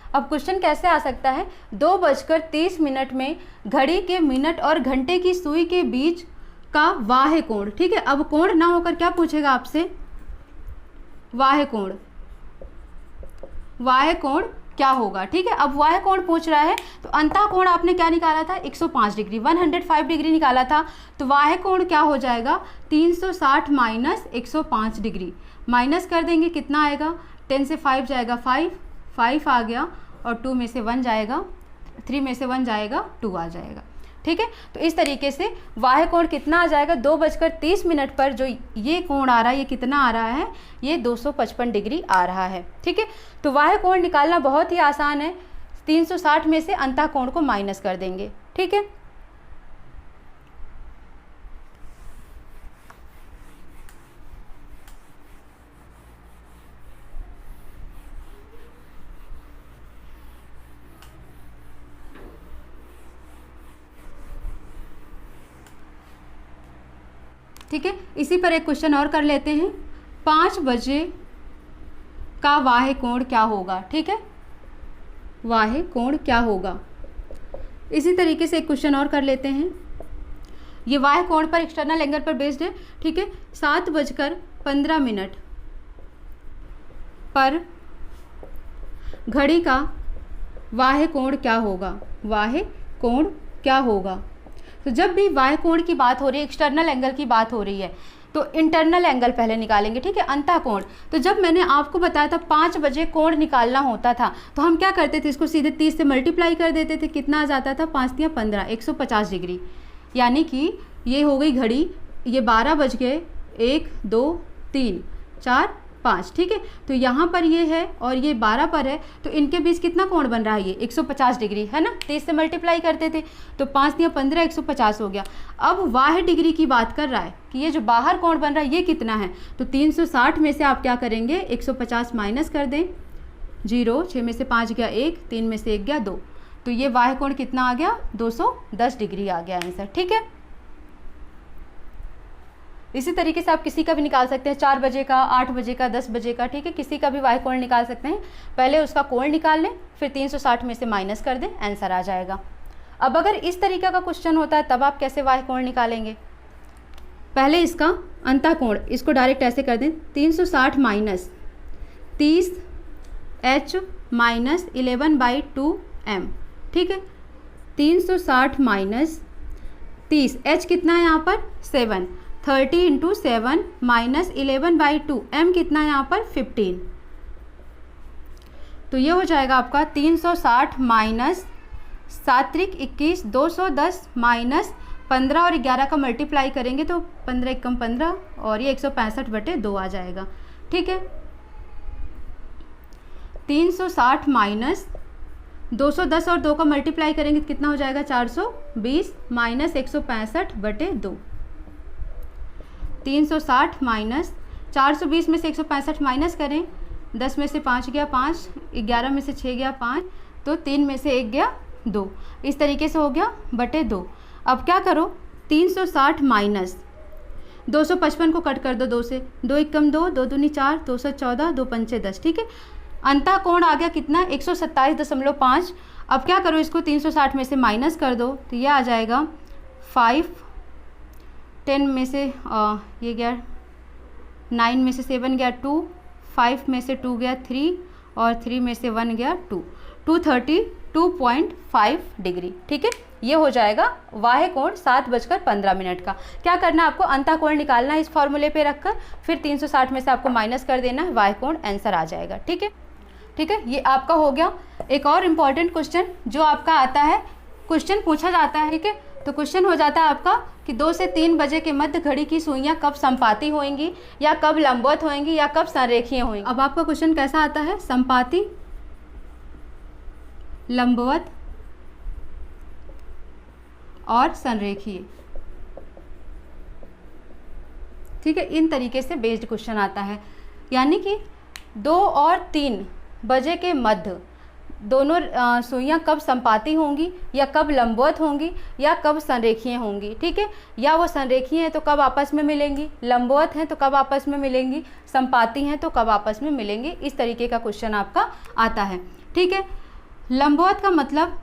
अब क्वेश्चन कैसे आ सकता है, 2:30 में घड़ी के मिनट और घंटे की सुई के बीच का बाह्य कोण, ठीक है। अब कोण ना होकर क्या पूछेगा आपसे, बाह्य कोण। बाह्य कोण क्या होगा। ठीक है, अब वाह कोण पूछ रहा है तो अंतः कोण आपने क्या निकाला था 105 डिग्री, 105 डिग्री निकाला था, तो वाह कोण क्या हो जाएगा 360 माइनस 105 डिग्री, माइनस कर देंगे कितना आएगा, 10 से 5 जाएगा 5, 5 आ गया और 2 में से 1 जाएगा, 3 में से 1 जाएगा 2 आ जाएगा। ठीक है, तो इस तरीके से वाह कोण कितना आ जाएगा 2:30 पर जो ये कोण आ रहा है ये कितना आ रहा है, ये 255 डिग्री आ रहा है। ठीक है, तो वाह कोण निकालना बहुत ही आसान है, 360 में से अंतः कोण को माइनस कर देंगे। ठीक है, ठीक है, इसी पर एक क्वेश्चन और कर लेते हैं, 5 बजे का वाह कोण क्या होगा। ठीक है, वाह कोण क्या होगा, इसी तरीके से एक क्वेश्चन और कर लेते हैं, ये वाह कोण पर एक्सटर्नल एंगल पर बेस्ड है। ठीक है, 7:15 पर घड़ी का वाह कोण क्या होगा, वाह कोण क्या होगा। तो जब भी वाह कोण की बात हो रही है, एक्सटर्नल एंगल की बात हो रही है, तो इंटरनल एंगल पहले निकालेंगे। ठीक है, अंतः कोण, तो जब मैंने आपको बताया था 5 बजे कोण निकालना होता था तो हम क्या करते थे, इसको सीधे 30 से मल्टीप्लाई कर देते थे, कितना आ जाता था 5 या 15, 150 डिग्री, यानी कि ये हो गई घड़ी, ये 12 बज गए, 1 2 3 4 5। ठीक है, तो यहाँ पर ये है और ये 12 पर है, तो इनके बीच कितना कोण बन रहा है, ये 150 डिग्री है ना, 30 से मल्टीप्लाई करते थे तो 5 या 15, 150 हो गया। अब वाह डिग्री की बात कर रहा है कि ये जो बाहर कोण बन रहा है ये कितना है, तो 360 में से आप क्या करेंगे 150 माइनस कर दें, 0, 6 में से 5 गया 1, 3 में से 1 गया 2, तो ये वाह कोण कितना आ गया 210 डिग्री आ गया आंसर। ठीक है, इसी तरीके से आप किसी का भी निकाल सकते हैं, 4 बजे का, 8 बजे का, 10 बजे का। ठीक है, किसी का भी वाह कोण निकाल सकते हैं, पहले उसका कोण निकाल लें फिर 360 में से माइनस कर दें, आंसर आ जाएगा। अब अगर इस तरीके का क्वेश्चन होता है तब आप कैसे वाह कोण निकालेंगे, पहले इसका अंतः कोण, इसको डायरेक्ट ऐसे कर दें, 360 माइनस 30 h माइनस 11/2m। ठीक है, 360 माइनस 30, h कितना है यहाँ पर 7, 30 इंटू 7 माइनस 11/2, m कितना है यहाँ पर 15, तो ये हो जाएगा आपका 360 माइनस 7 त्रिक 21, 210 माइनस 15 और 11 का मल्टीप्लाई करेंगे तो 15 एकम 15 और ये 165/2 आ जाएगा। ठीक है, 360 माइनस 210 और 2 का मल्टीप्लाई करेंगे तो कितना हो जाएगा 420 माइनस 165/2, 360 माइनस 420 में से 165 माइनस करें, 10 में से 5 गया 5, 11 में से 6 गया 5, तो 3 में से 1 गया 2, इस तरीके से हो गया बटे 2। अब क्या करो 360 माइनस 255 को कट कर दो 2 से, 2 एकम 2, 2 दूनी 4, 214, 2 पंचे 10। ठीक है, अंतः कोण आ गया कितना 127.5। अब क्या करो इसको 360 में से माइनस कर दो तो ये आ जाएगा 5, 10 में से ये गया 9 में से 7 गया 2, 5 में से 2 गया 3 और 3 में से 1 गया 2, 232.5 डिग्री। ठीक है, ये हो जाएगा वाह कोण 7:15 का। क्या करना है आपको, अंतः कोण निकालना है इस फॉर्मूले पे रखकर, फिर 360 में से आपको माइनस कर देना है, वाह कोण आंसर आ जाएगा। ठीक है, ठीक है, ये आपका हो गया। एक और इम्पॉर्टेंट क्वेश्चन जो आपका आता है, क्वेश्चन पूछा जाता है, ठीक है, तो क्वेश्चन हो जाता है आपका कि 2 से 3 बजे के मध्य घड़ी की सुइयां कब संपाती होंगी या कब लंबवत होंगी या कब संरेखीय होंगी। अब आपका क्वेश्चन कैसा आता है, संपाती, लंबवत और संरेखीय। ठीक है, इन तरीके से बेस्ड क्वेश्चन आता है, यानी कि 2 और 3 बजे के मध्य दोनों सुइयां कब संपाती होंगी या कब लंबवत होंगी या कब संरेखीय होंगी। ठीक है, या वो संरेखीय हैं तो कब आपस में मिलेंगी, लंबवत हैं तो कब आपस में मिलेंगी, संपाती हैं तो कब आपस में मिलेंगी। इस तरीके का क्वेश्चन आपका आता है। ठीक है, लंबवत का मतलब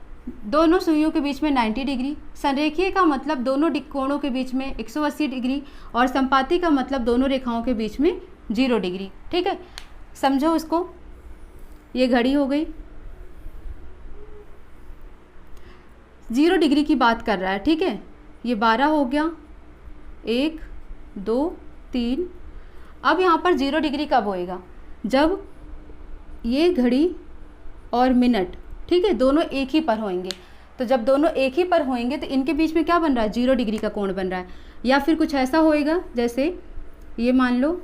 दोनों सुइयों के बीच में 90 डिग्री, संरेखीय का मतलब दोनों कोणों के बीच में 180 डिग्री और संपाती का मतलब दोनों रेखाओं के बीच में 0 डिग्री। ठीक है, समझो इसको, ये घड़ी हो गई, 0 डिग्री की बात कर रहा है, ठीक है। ये 12 हो गया, 1 2 3। अब यहाँ पर 0 डिग्री कब होएगा? जब ये घड़ी और मिनट, ठीक है, दोनों एक ही पर होंगे। तो जब दोनों एक ही पर होंगे तो इनके बीच में क्या बन रहा है? 0 डिग्री का कोण बन रहा है। या फिर कुछ ऐसा होएगा जैसे ये मान लो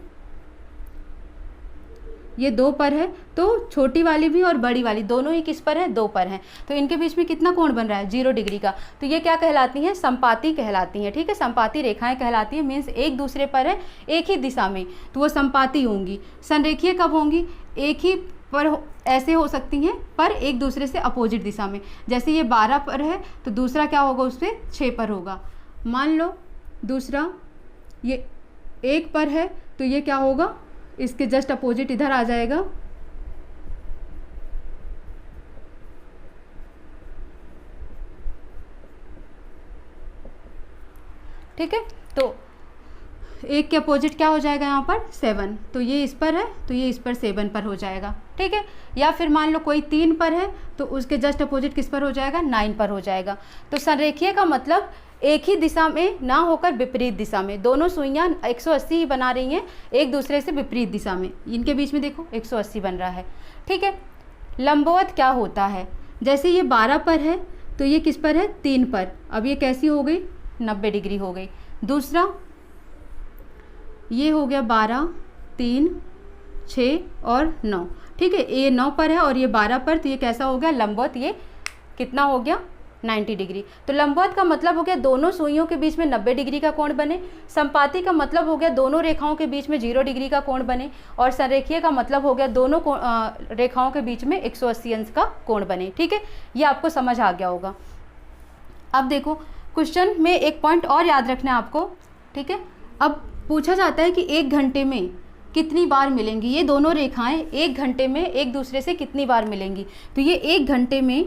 ये 2 पर है, तो छोटी वाली भी और बड़ी वाली दोनों ही किस पर है? 2 पर हैं। तो इनके बीच में कितना कोण बन रहा है? 0 डिग्री का। तो ये क्या कहलाती हैं? संपाती कहलाती हैं, ठीक है। संपाती रेखाएं कहलाती हैं, मीन्स एक दूसरे पर है, एक ही दिशा में, तो वो संपाती होंगी। संरेखीय कब होंगी? एक ही पर ऐसे हो सकती हैं, पर एक दूसरे से अपोजिट दिशा में। जैसे ये 12 पर है तो दूसरा क्या होगा? उस पर 6 पर होगा। मान लो दूसरा ये 1 पर है तो ये क्या होगा? इसके जस्ट अपोजिट इधर आ जाएगा। ठीक है, तो 1 के अपोजिट क्या हो जाएगा यहाँ पर? 7। तो ये इस पर है तो ये इस पर 7 पर हो जाएगा, ठीक है। या फिर मान लो कोई 3 पर है तो उसके जस्ट अपोजिट किस पर हो जाएगा? 9 पर हो जाएगा। तो संरेखीय का मतलब एक ही दिशा में ना होकर विपरीत दिशा में। दोनों सुइयां 180 ही बना रही हैं, एक दूसरे से विपरीत दिशा में। इनके बीच में देखो 180 बन रहा है, ठीक है। लंबवत क्या होता है? जैसे ये 12 पर है तो ये किस पर है? 3 पर। अब ये कैसी हो गई? 90 डिग्री हो गई। दूसरा ये हो गया 12 3 6 और 9, ठीक है। ये 9 पर है और ये 12 पर, तो ये कैसा हो गया? लंबवत। ये कितना हो गया? 90 डिग्री। तो लंबवत का मतलब हो गया दोनों सुइयों के बीच में 90 डिग्री का कोण बने। संपाती का मतलब हो गया दोनों रेखाओं के बीच में 0 डिग्री का कोण बने। और संरेखीय का मतलब हो गया दोनों रेखाओं के बीच में 180 अंश का कोण बने, ठीक है। ये आपको समझ आ गया होगा। अब देखो क्वेश्चन में एक पॉइंट और याद रखना है आपको, ठीक है। अब पूछा जाता है कि 1 घंटे में कितनी बार मिलेंगी ये दोनों रेखाएं? 1 घंटे में एक दूसरे से कितनी बार मिलेंगी? तो ये 1 घंटे में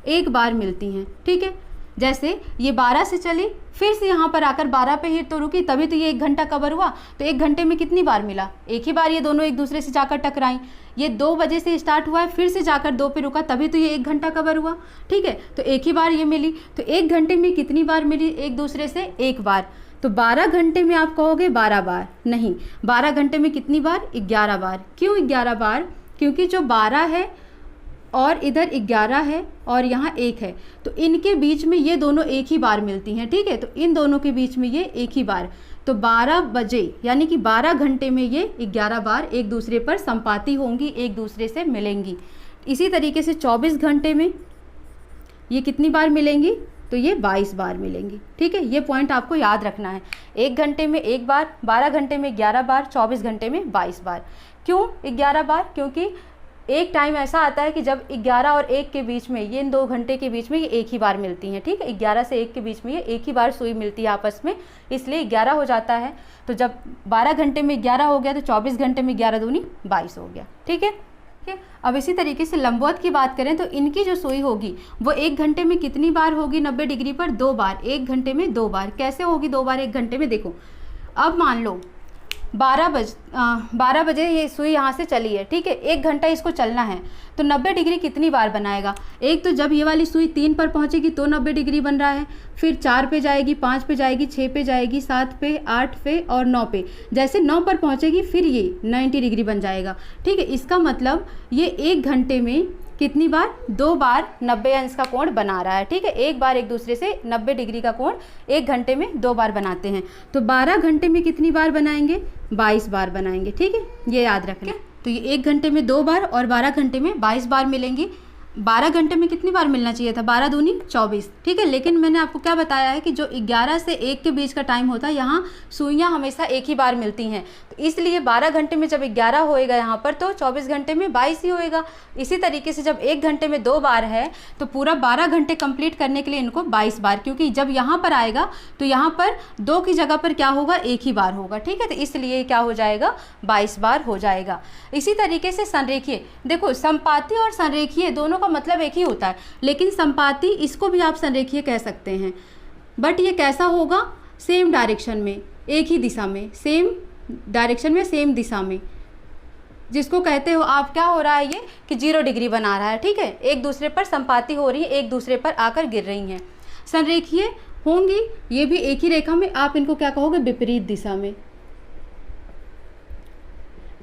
एक बार मिलती हैं, ठीक है। जैसे ये 12 से चली, फिर से यहाँ पर आकर 12 पे ही तो रुकी, तभी तो ये 1 घंटा कवर हुआ। तो 1 घंटे में कितनी बार मिला? एक ही बार ये दोनों एक दूसरे से जाकर टकराई। ये 2 बजे से स्टार्ट हुआ है, फिर से जाकर 2 पे रुका, तभी तो ये 1 घंटा कवर हुआ, ठीक है। तो एक ही बार ये मिली। तो 1 घंटे में कितनी बार मिली एक दूसरे से? 1 बार। तो 12 घंटे में आप कहोगे 12 बार, नहीं, 12 घंटे में कितनी बार? 11 बार। क्यों 11 बार? क्योंकि जो 12 है और इधर 11 है और यहाँ 1 है, तो इनके बीच में ये दोनों एक ही बार मिलती हैं, ठीक है। तो इन दोनों के बीच में ये एक ही बार, तो 12 बजे यानी कि 12 घंटे में ये 11 बार एक दूसरे पर संपाती होंगी, एक दूसरे से मिलेंगी। इसी तरीके से 24 घंटे में ये कितनी बार मिलेंगी? तो ये 22 बार मिलेंगी, ठीक है। ये पॉइंट आपको याद रखना है। 1 घंटे में 1 बार, 12 घंटे में 11 बार, 24 घंटे में 22 बार। क्यों 11 बार? क्योंकि एक टाइम ऐसा आता है कि जब 11 और 1 के बीच में, ये इन 2 घंटे के बीच में ये एक ही बार मिलती हैं, ठीक है। 11 से 1 के बीच में ये एक ही बार सुई मिलती है आपस में, इसलिए 11 हो जाता है। तो जब 12 घंटे में 11 हो गया तो 24 घंटे में 11 दूनी 22 हो गया, ठीक है। ठीक है, अब इसी तरीके से लंबवत की बात करें तो इनकी जो सुई होगी वो 1 घंटे में कितनी बार होगी? 90 डिग्री पर 2 बार। 1 घंटे में 2 बार। कैसे होगी 2 बार 1 घंटे में? देखो, अब मान लो 12 बजे ये सुई यहाँ से चली है, ठीक है। 1 घंटा इसको चलना है, तो 90 डिग्री कितनी बार बनाएगा? एक तो जब ये वाली सुई 3 पर पहुँचेगी तो 90 डिग्री बन रहा है, फिर 4 पे जाएगी, 5 पे जाएगी, 6 पे जाएगी, 7 पे, 8 पे और 9 पे। जैसे 9 पर पहुँचेगी फिर ये 90 डिग्री बन जाएगा, ठीक है। इसका मतलब ये 1 घंटे में कितनी बार? 2 बार 90 अंश का कोण बना रहा है, ठीक है। एक बार एक दूसरे से 90 डिग्री का कोण 1 घंटे में 2 बार बनाते हैं। तो 12 घंटे में कितनी बार बनाएंगे? 22 बार बनाएंगे, ठीक है। ये याद रखना। तो ये 1 घंटे में 2 बार और 12 घंटे में 22 बार मिलेंगी। 12 घंटे में कितनी बार मिलना चाहिए था? 12 दूनी 24, ठीक है। लेकिन मैंने आपको क्या बताया है कि जो 11 से 1 के बीच का टाइम होता है, यहाँ सुइयाँ हमेशा एक ही बार मिलती हैं, तो इसलिए 12 घंटे में जब 11 होएगा यहाँ पर तो 24 घंटे में 22 ही होएगा। इसी तरीके से जब 1 घंटे में 2 बार है तो पूरा 12 घंटे कंप्लीट करने के लिए इनको 22 बार, क्योंकि जब यहाँ पर आएगा तो यहाँ पर 2 की जगह पर क्या होगा? 1 ही बार होगा, ठीक है। तो इसलिए क्या हो जाएगा? 22 बार हो जाएगा। इसी तरीके से संरेखीय, देखो संपाती और संरेखीय दोनों का मतलब एक ही होता है, लेकिन संपाती इसको भी आप संरेखीय कह सकते हैं। बट ये कैसा होगा? सेम डायरेक्शन में, एक ही दिशा में, सेम डायरेक्शन में, सेम दिशा में, जिसको कहते हो आप, क्या हो रहा है ये कि 0 डिग्री बना रहा है, ठीक है, एक दूसरे पर संपाती हो रही है, एक दूसरे पर आकर गिर रही हैं। संरेखीय होंगी ये भी एक ही रेखा में, आप इनको क्या कहोगे, विपरीत दिशा में,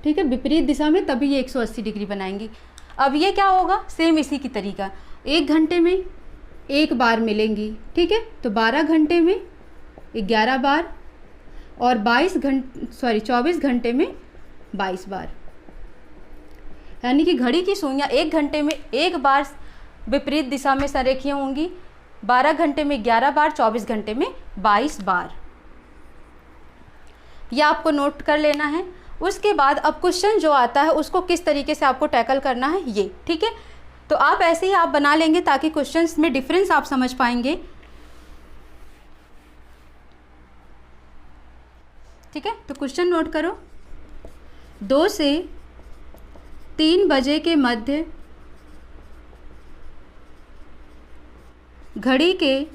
ठीक है, विपरीत दिशा में, तभी ये 180 डिग्री बनाएंगी। अब ये क्या होगा, सेम इसी की तरीका, 1 घंटे में 1 बार मिलेंगी, ठीक है, तो 12 घंटे में 11 बार और 24 घंटे में 22 बार, यानी कि घड़ी की सुइयां 1 घंटे में 1 बार विपरीत दिशा में संरेखीय होंगी, 12 घंटे में 11 बार, 24 घंटे में 22 बार। यह आपको नोट कर लेना है। उसके बाद अब क्वेश्चन जो आता है उसको किस तरीके से आपको टैकल करना है ये, ठीक है, तो आप ऐसे ही आप बना लेंगे ताकि क्वेश्चंस में डिफरेंस आप समझ पाएंगे, ठीक है। तो क्वेश्चन नोट करो, 2 से 3 बजे के मध्य घड़ी के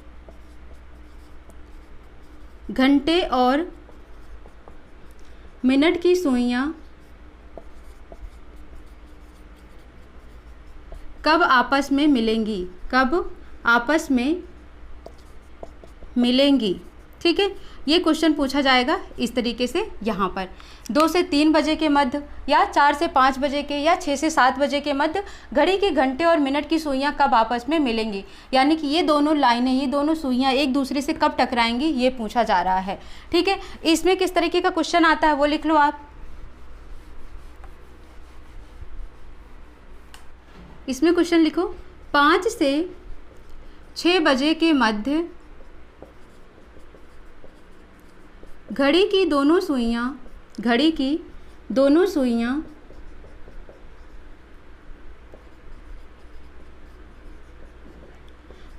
घंटे और मिनट की सुइयां कब आपस में मिलेंगी, कब आपस में मिलेंगी, ठीक है। ये क्वेश्चन पूछा जाएगा इस तरीके से यहाँ पर, 2 से 3 बजे के मध्य या 4 से 5 बजे के या 6 से 7 बजे के मध्य घड़ी के घंटे और मिनट की सुइयां कब आपस में मिलेंगी, यानी कि ये दोनों लाइनें, ये दोनों सुइयां एक दूसरे से कब टकराएंगी, ये पूछा जा रहा है, ठीक है। इसमें किस तरीके का क्वेश्चन आता है वो लिख लो आप। इसमें क्वेश्चन लिखो, 5 से 6 बजे के मध्य घड़ी की दोनों सुइयां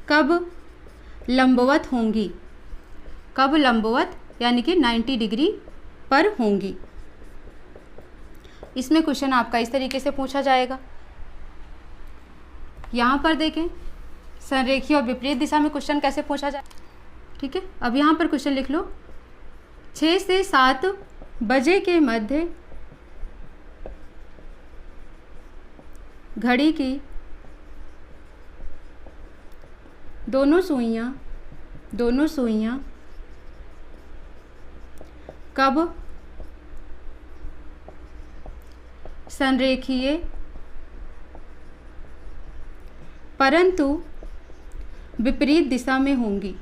कब लंबवत होंगी, कब लंबवत यानी कि 90 डिग्री पर होंगी। इसमें क्वेश्चन आपका इस तरीके से पूछा जाएगा। यहाँ पर देखें संरेखीय और विपरीत दिशा में क्वेश्चन कैसे पूछा जाए, ठीक है। अब यहाँ पर क्वेश्चन लिख लो, 6 से 7 बजे के मध्य घड़ी की दोनों सुइयां कब संरेखीय परंतु विपरीत दिशा में होंगी,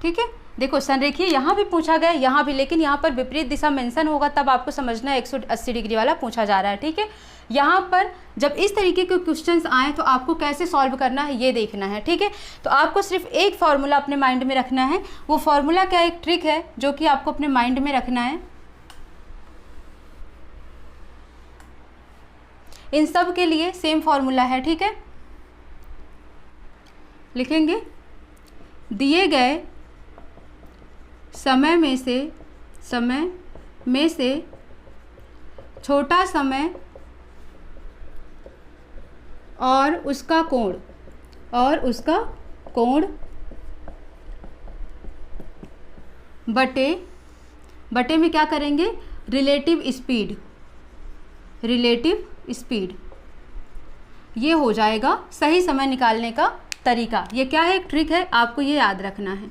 ठीक है। देखो संरेखीय यहाँ भी पूछा गया, यहाँ भी, लेकिन यहाँ पर विपरीत दिशा मेंशन होगा तब आपको समझना है 180 डिग्री वाला पूछा जा रहा है, ठीक है। यहाँ पर जब इस तरीके के क्वेश्चंस आए तो आपको कैसे सॉल्व करना है ये देखना है, ठीक है। तो आपको सिर्फ एक फॉर्मूला अपने माइंड में रखना है, वो फॉर्मूला क्या, एक ट्रिक है जो कि आपको अपने माइंड में रखना है। इन सब के लिए सेम फॉर्मूला है, ठीक है। लिखेंगे, दिए गए समय में से छोटा समय और उसका कोण बटे में क्या करेंगे, रिलेटिव स्पीड, ये हो जाएगा सही समय निकालने का तरीका। ये क्या है, एक ट्रिक है, आपको ये याद रखना है,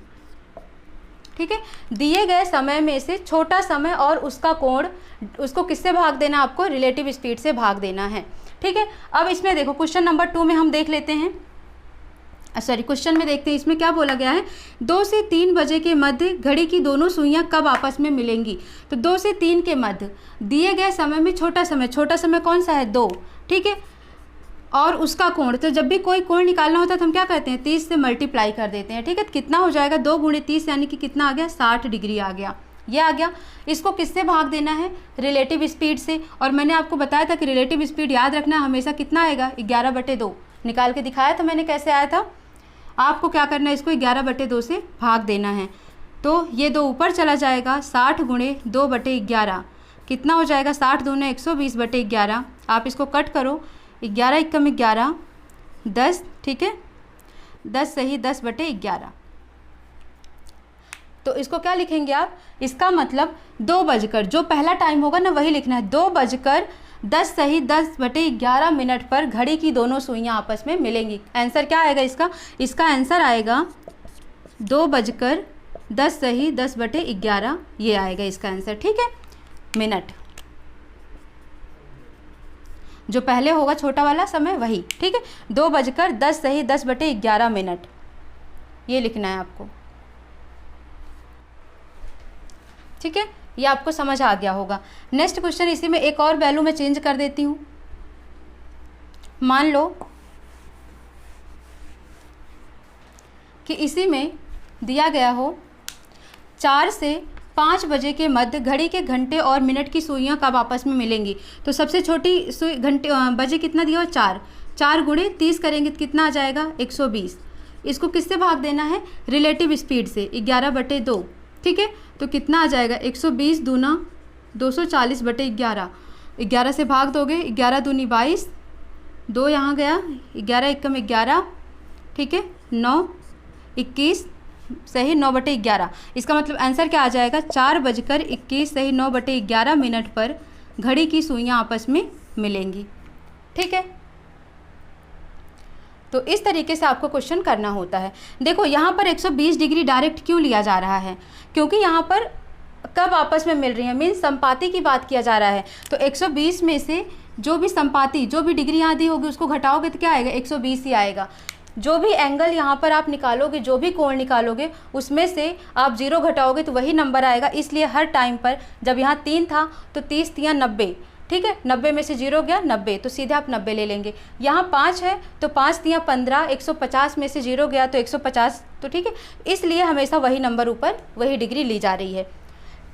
ठीक है। दिए गए समय में से छोटा समय और उसका कोण, उसको किससे भाग देना, आपको रिलेटिव स्पीड से भाग देना है, ठीक है। अब इसमें देखो क्वेश्चन नंबर 2 में हम देख लेते हैं, क्वेश्चन में देखते हैं इसमें क्या बोला गया है। 2 से 3 बजे के मध्य घड़ी की दोनों सुइयां कब आपस में मिलेंगी, तो 2 से 3 के मध्य दिए गए समय में छोटा समय कौन सा है, 2, ठीक है, और उसका कोण, तो जब भी कोई कोण निकालना होता है तो हम क्या करते हैं, 30 से मल्टीप्लाई कर देते हैं, ठीक है। तो कितना हो जाएगा, 2 × 30 यानी कि कितना आ गया, 60 डिग्री आ गया, ये आ गया। इसको किससे भाग देना है, रिलेटिव स्पीड से, और मैंने आपको बताया था कि रिलेटिव स्पीड याद रखना हमेशा कितना आएगा, 11/2 निकाल के दिखाया था मैंने कैसे आया था। आपको क्या करना है, इसको 11/2 से भाग देना है, तो ये 2 ऊपर चला जाएगा, 60 × 2/11 कितना हो जाएगा, 60 दूने 120/11। आप इसको कट करो, 11 × 11 10, ठीक है, 10 सही 10/11। तो इसको क्या लिखेंगे आप, इसका मतलब 2 बजकर, जो पहला टाइम होगा ना वही लिखना है, 2:10 सही 10/11 पर घड़ी की दोनों सुइयां आपस में मिलेंगी। आंसर क्या आएगा इसका, इसका आंसर आएगा 2:10 सही 10/11, ये आएगा इसका आंसर। ठीक है, मिनट जो पहले होगा छोटा वाला समय वही। ठीक है, 2:10 सही 10/11, ये लिखना है आपको। ठीक है, ये आपको समझ आ गया होगा। नेक्स्ट क्वेश्चन, इसी में एक और वैल्यू मैं चेंज कर देती हूँ। मान लो कि इसी में दिया गया हो 4 से 5 बजे के मध्य घड़ी के घंटे और मिनट की सुइयां कब आपस में मिलेंगी। तो सबसे छोटी सुई घंटे बजे कितना दिया हो, 4, 4 गुणे 30 करेंगे तो कितना आ जाएगा 120। इसको किससे भाग देना है, रिलेटिव स्पीड से, 11/2। ठीक है, तो कितना आ जाएगा 120 दूना 240/11, 11 से भाग दोगे, 11 दूनी 22, 2 यहाँ गया, 11 एकम 11, ठीक है, 9 21 सही 9/11। इसका मतलब आंसर क्या आ जाएगा, 4:21 सही 9/11 पर घड़ी की सुइयां आपस में मिलेंगी। ठीक है, तो इस तरीके से आपको क्वेश्चन करना होता है। देखो यहाँ पर 120 डिग्री डायरेक्ट क्यों लिया जा रहा है, क्योंकि यहाँ पर कब आपस में मिल रही है, मीन्स संपाति की बात किया जा रहा है। तो 120 में से जो भी संपाति, जो भी डिग्री यहाँ दी होगी उसको घटाओगे तो क्या आएगा, 120 ही आएगा। जो भी एंगल यहाँ पर आप निकालोगे, जो भी कोण निकालोगे, उसमें से आप 0 घटाओगे तो वही नंबर आएगा। इसलिए हर टाइम पर जब यहाँ 3 था तो 30 3 90, ठीक है, 90 में से 0 गया 90, तो सीधे आप 90 ले लेंगे। यहाँ 5 है तो 5 3 15, 150 में से 0 गया तो 150, तो ठीक है, इसलिए हमेशा वही नंबर ऊपर, वही डिग्री ली जा रही है।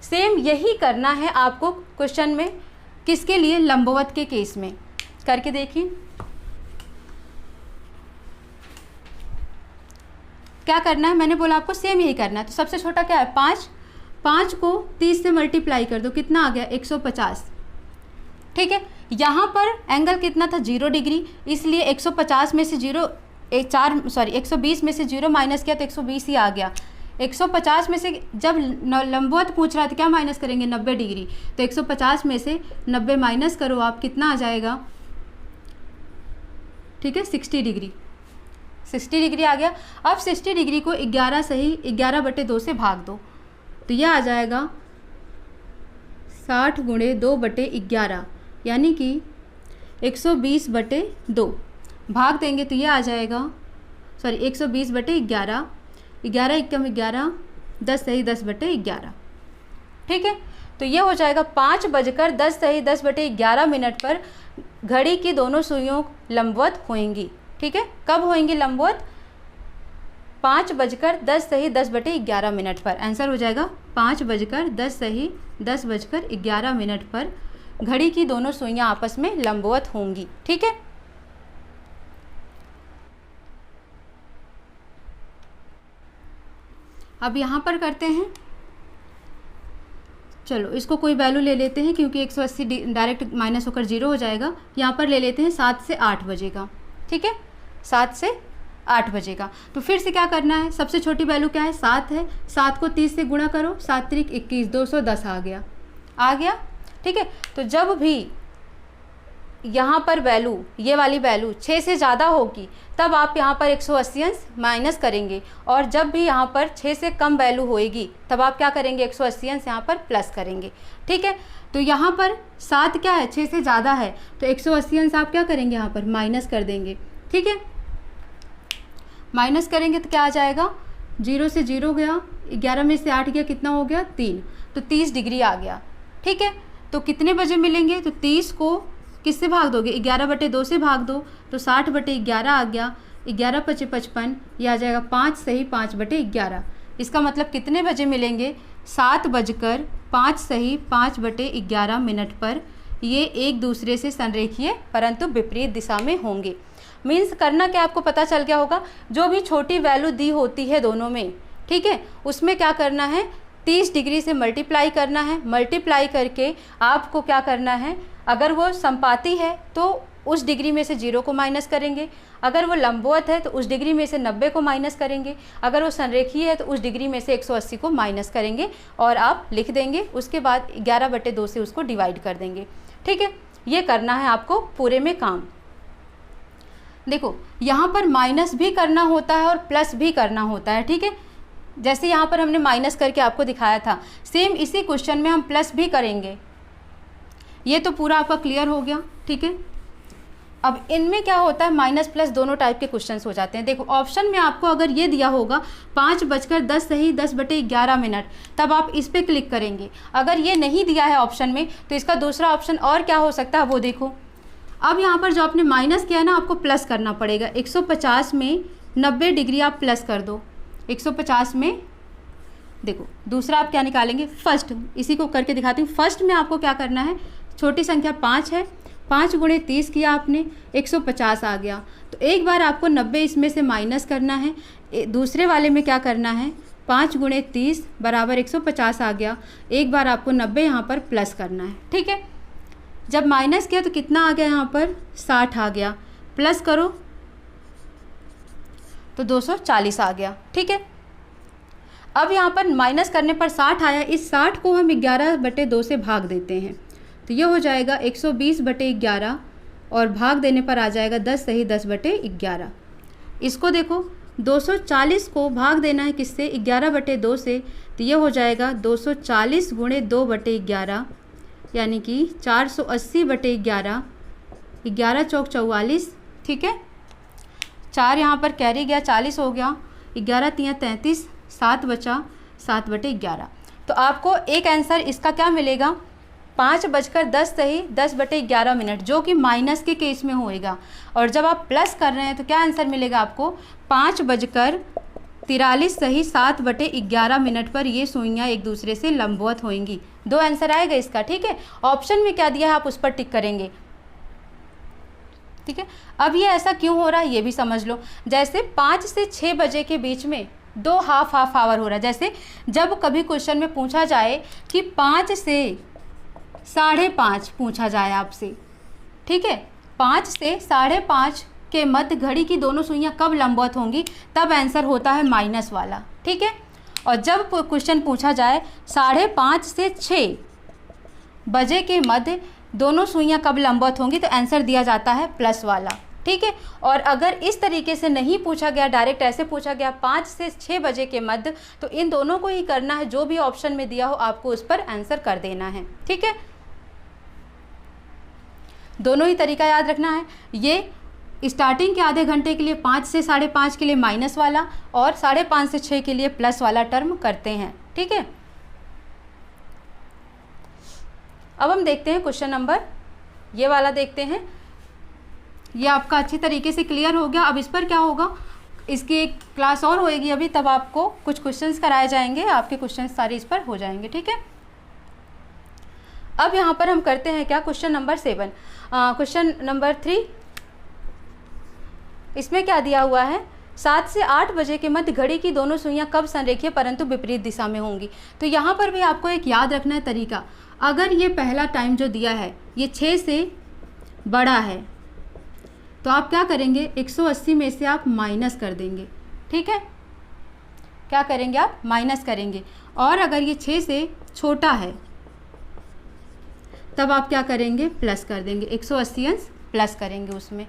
सेम यही करना है आपको क्वेश्चन में, किसके लिए, लंबवत के केस में। करके देखिए क्या करना है, मैंने बोला आपको सेम यही करना है। तो सबसे छोटा क्या है 5, 5 को 30 से मल्टीप्लाई कर दो, कितना आ गया 150। ठीक है, यहाँ पर एंगल कितना था 0 डिग्री, इसलिए 150 में से 120 में से 0 माइनस किया तो 120 ही आ गया। 150 में से जब लंबवत पूछ रहा था क्या माइनस करेंगे, 90 डिग्री, तो 150 में से 90 माइनस करो आप, कितना आ जाएगा, ठीक है 60 डिग्री, 60 डिग्री आ गया। अब 60 डिग्री को 11 सही 11/2 से भाग दो, तो यह आ जाएगा 60 गुणे 2/11, यानी कि 120/2 भाग देंगे तो यह आ जाएगा, 120/11, 11 एकम 11, 10 सही 10/11। ठीक है, तो ये हो जाएगा 5:10 सही 10/11 पर घड़ी की दोनों सुइयों लंबवत होंगी। ठीक है, कब होंगी लंबवत, 5:10 सही 10/11 पर। आंसर हो जाएगा 5:10 सही 10:11 पर घड़ी की दोनों सुइयां आपस में लंबवत होंगी। ठीक है, अब यहाँ पर करते हैं, चलो इसको कोई वैल्यू ले लेते हैं, क्योंकि 180 डायरेक्ट माइनस होकर 0 हो जाएगा। यहाँ पर ले लेते हैं 7 से 8 बजे का। ठीक है, 7 से 8 बजे का। तो फिर से क्या करना है, सबसे छोटी वैल्यू क्या है 7 है, 7 को 30 से गुणा करो, 7 त्रिक 21, 210 आ गया। ठीक है, तो जब भी यहाँ पर वैल्यू, ये वाली वैल्यू 6 से ज़्यादा होगी तब आप यहाँ पर 180 अंश माइनस करेंगे, और जब भी यहाँ पर 6 से कम वैल्यू होएगी तब आप क्या करेंगे 180 अंश यहाँ पर प्लस करेंगे। ठीक है, तो यहाँ पर 7 क्या है 6 से ज़्यादा है, तो 180 अंश आप क्या करेंगे यहाँ पर माइनस कर देंगे। ठीक है, माइनस करेंगे तो क्या आ जाएगा, 0 से 0 गया, 11 में से 8 गया, कितना हो गया 3, तो 30 डिग्री आ गया। ठीक है, तो कितने बजे मिलेंगे, तो 30 को किससे भाग दोगे, 11/2 से भाग दो, तो 60/11 आ गया, 11 × 5 = 55, यह आ जाएगा 5 सही 5/11। इसका मतलब कितने बजे मिलेंगे, 7:05 सही 5/11 पर। ये एक दूसरे से संरेखीय परंतु विपरीत दिशा में होंगे। मीन्स करना क्या, आपको पता चल गया होगा, जो भी छोटी वैल्यू दी होती है दोनों में, ठीक है, उसमें क्या करना है 30 डिग्री से मल्टीप्लाई करना है। मल्टीप्लाई करके आपको क्या करना है, अगर वो संपाती है तो उस डिग्री में से 0 को माइनस करेंगे। अगर वो लंबवत है तो उस डिग्री में से 90 को माइनस करेंगे। अगर वो संरेखीय है तो उस डिग्री में से 180 को माइनस करेंगे और आप लिख देंगे। उसके बाद 11/2 से उसको डिवाइड कर देंगे। ठीक है, ये करना है आपको पूरे में काम। देखो यहाँ पर माइनस भी करना होता है और प्लस भी करना होता है। ठीक है, जैसे यहाँ पर हमने माइनस करके आपको दिखाया था, सेम इसी क्वेश्चन में हम प्लस भी करेंगे। ये तो पूरा आपका क्लियर हो गया। ठीक है, अब इनमें क्या होता है, माइनस प्लस दोनों टाइप के क्वेश्चंस हो जाते हैं। देखो ऑप्शन में आपको अगर ये दिया होगा 5:10 सही 10/11 तब आप इस पर क्लिक करेंगे। अगर ये नहीं दिया है ऑप्शन में तो इसका दूसरा ऑप्शन और क्या हो सकता है वो देखो। अब यहाँ पर जो आपने माइनस किया है ना, आपको प्लस करना पड़ेगा। 150 में 90 डिग्री आप प्लस कर दो। 150 में देखो दूसरा आप क्या निकालेंगे, फर्स्ट, इसी को करके दिखाती हूँ। फर्स्ट में आपको क्या करना है, छोटी संख्या 5 है, 5 × 30 किया आपने, 150 आ गया। तो एक बार आपको 90 इसमें से माइनस करना है। दूसरे वाले में क्या करना है, 5 × 30 बराबर 150 आ गया। एक बार आपको 90 यहाँ पर प्लस करना है। ठीक है, जब माइनस किया तो कितना आ गया, यहाँ पर 60 आ गया। प्लस करो तो 240 आ गया। ठीक है, अब यहाँ पर माइनस करने पर 60 आया। इस 60 को हम 11/2 से भाग देते हैं तो ये हो जाएगा 120/11 और भाग देने पर आ जाएगा 10 सही 10/11। इसको देखो 240 को भाग देना है किससे, 11/2 से, तो ये हो जाएगा 240 × 2/11 यानी कि 480/11, 11 चौक 44। ठीक है, 4 यहाँ पर कैरी गया, 40 हो गया, 11 तियाँ 33, 7 बचा, 7/11। तो आपको एक आंसर इसका क्या मिलेगा, 5:10 सही 10/11, जो कि माइनस के केस में होएगा। और जब आप प्लस कर रहे हैं तो क्या आंसर मिलेगा आपको, 5:43 सही 7/11 पर ये सुइयाँ एक दूसरे से लंबवत होंगी। 2 आंसर आएगा इसका। ठीक है, ऑप्शन में क्या दिया है आप उस पर टिक करेंगे। ठीक है, अब ये ऐसा क्यों हो रहा है ये भी समझ लो। जैसे 5 से 6 बजे के बीच में 2 हाफ आवर हो रहा है। जैसे जब कभी क्वेश्चन में पूछा जाए कि 5 से 5:30 पूछा जाए आपसे, ठीक है, 5 से 5:30 के मध्य घड़ी की दोनों सुइयां कब लंबवत होंगी, तब आंसर होता है माइनस वाला। ठीक है, और जब क्वेश्चन पूछा जाए 5:30 से 6 बजे के मध्य दोनों सुइयां कब लंबवत होंगी, तो आंसर दिया जाता है प्लस वाला। ठीक है, और अगर इस तरीके से नहीं पूछा गया, डायरेक्ट ऐसे पूछा गया 5 से 6 बजे के मध्य, तो इन दोनों को ही करना है, जो भी ऑप्शन में दिया हो आपको उस पर आंसर कर देना है। ठीक है, दोनों ही तरीका याद रखना है। ये स्टार्टिंग के आधे घंटे के लिए 5 से 5:30 के लिए माइनस वाला और 5:30 से 6 के लिए प्लस वाला टर्म करते हैं। ठीक है, अब हम देखते हैं क्वेश्चन नंबर, ये वाला देखते हैं। ये आपका अच्छी तरीके से क्लियर हो गया। अब इस पर क्या होगा, इसकी एक क्लास और होएगी अभी, तब आपको कुछ क्वेश्चंस कराए जाएंगे, आपके क्वेश्चंस सारे इस पर हो जाएंगे। ठीक है, अब यहाँ पर हम करते हैं क्या, क्वेश्चन नंबर 7। क्वेश्चन नंबर 3, इसमें क्या दिया हुआ है, 7 से 8 बजे के मध्य घड़ी की दोनों सुइयां कब संरेखीय परंतु विपरीत दिशा में होंगी। तो यहाँ पर भी आपको एक याद रखना है तरीका। अगर ये पहला टाइम जो दिया है ये 6 से बड़ा है तो आप क्या करेंगे, 180 में से आप माइनस कर देंगे। ठीक है, क्या करेंगे आप, माइनस करेंगे। और अगर ये 6 से छोटा है तब आप क्या करेंगे, प्लस कर देंगे, 180 अंश प्लस करेंगे उसमें।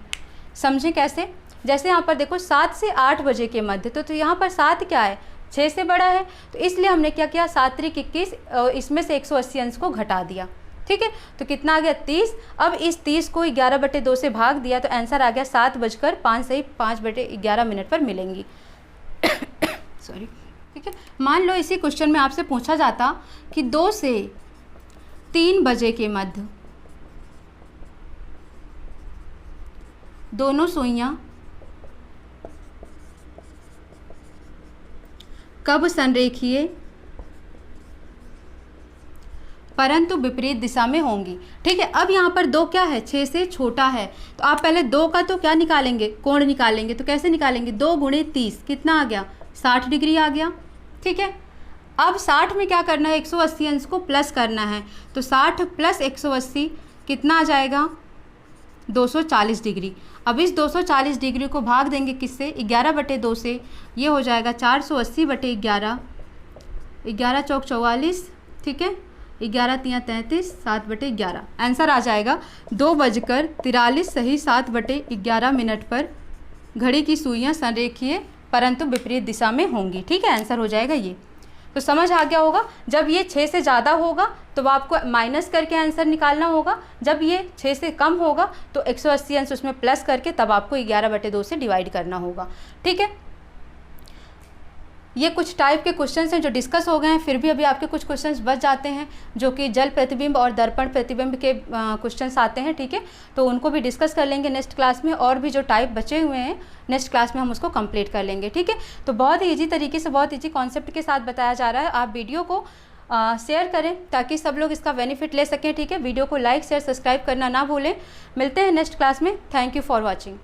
समझे कैसे, जैसे यहाँ पर देखो 7 से 8 बजे के मध्य, तो यहाँ पर 7 क्या है, 6 से बड़ा है, तो इसलिए हमने क्या किया, 7 × 21, इसमें से 180 अंश को घटा दिया। ठीक है, तो कितना आ गया, 30। अब इस 30 को 11/2 से भाग दिया तो आंसर आ गया 7:05 सही 5/11 पर मिलेंगी। सॉरी। ठीक है, मान लो इसी क्वेश्चन में आपसे पूछा जाता कि 2 से 3 बजे के मध्य दोनों सुइयां कब संरेखीय परंतु विपरीत दिशा में होंगी। ठीक है, अब यहाँ पर 2 क्या है, 6 से छोटा है, तो आप पहले 2 का तो क्या निकालेंगे, कोण निकालेंगे। तो कैसे निकालेंगे, 2 × 30 कितना आ गया, 60 डिग्री आ गया। ठीक है, अब 60 में क्या करना है, 180 अंश को प्लस करना है, तो 60 + 180 कितना आ जाएगा, 240 डिग्री। अब इस 240 डिग्री को भाग देंगे किससे, 11/2 से, ये हो जाएगा 480/11, 11 चौक 44, ठीक है, 11 तियाँ 33, 7/11। आंसर आ जाएगा 2:43 सही 7/11 पर घड़ी की सुइयाँ संरेखीय परंतु विपरीत दिशा में होंगी। ठीक है, आंसर हो जाएगा ये। तो समझ आ गया होगा, जब ये 6 से ज़्यादा होगा तो आपको माइनस करके आंसर निकालना होगा, जब ये 6 से कम होगा तो 180 अंश उसमें प्लस करके तब आपको 11/2 से डिवाइड करना होगा। ठीक है, ये कुछ टाइप के क्वेश्चंस हैं जो डिस्कस हो गए हैं, फिर भी अभी आपके कुछ क्वेश्चंस बच जाते हैं जो कि जल प्रतिबिंब और दर्पण प्रतिबिंब के क्वेश्चंस आते हैं। ठीक है, तो उनको भी डिस्कस कर लेंगे नेक्स्ट क्लास में, और भी जो टाइप बचे हुए हैं नेक्स्ट क्लास में हम उसको कंप्लीट कर लेंगे। ठीक है, तो बहुत ही ईजी तरीके से, बहुत ईजी कॉन्सेप्ट के साथ बताया जा रहा है। आप वीडियो को शेयर करें ताकि सब लोग इसका बेनिफिट ले सकें। ठीक है, वीडियो को लाइक शेयर सब्सक्राइब करना ना भूलें। मिलते हैं नेक्स्ट क्लास में। Thank you for watching.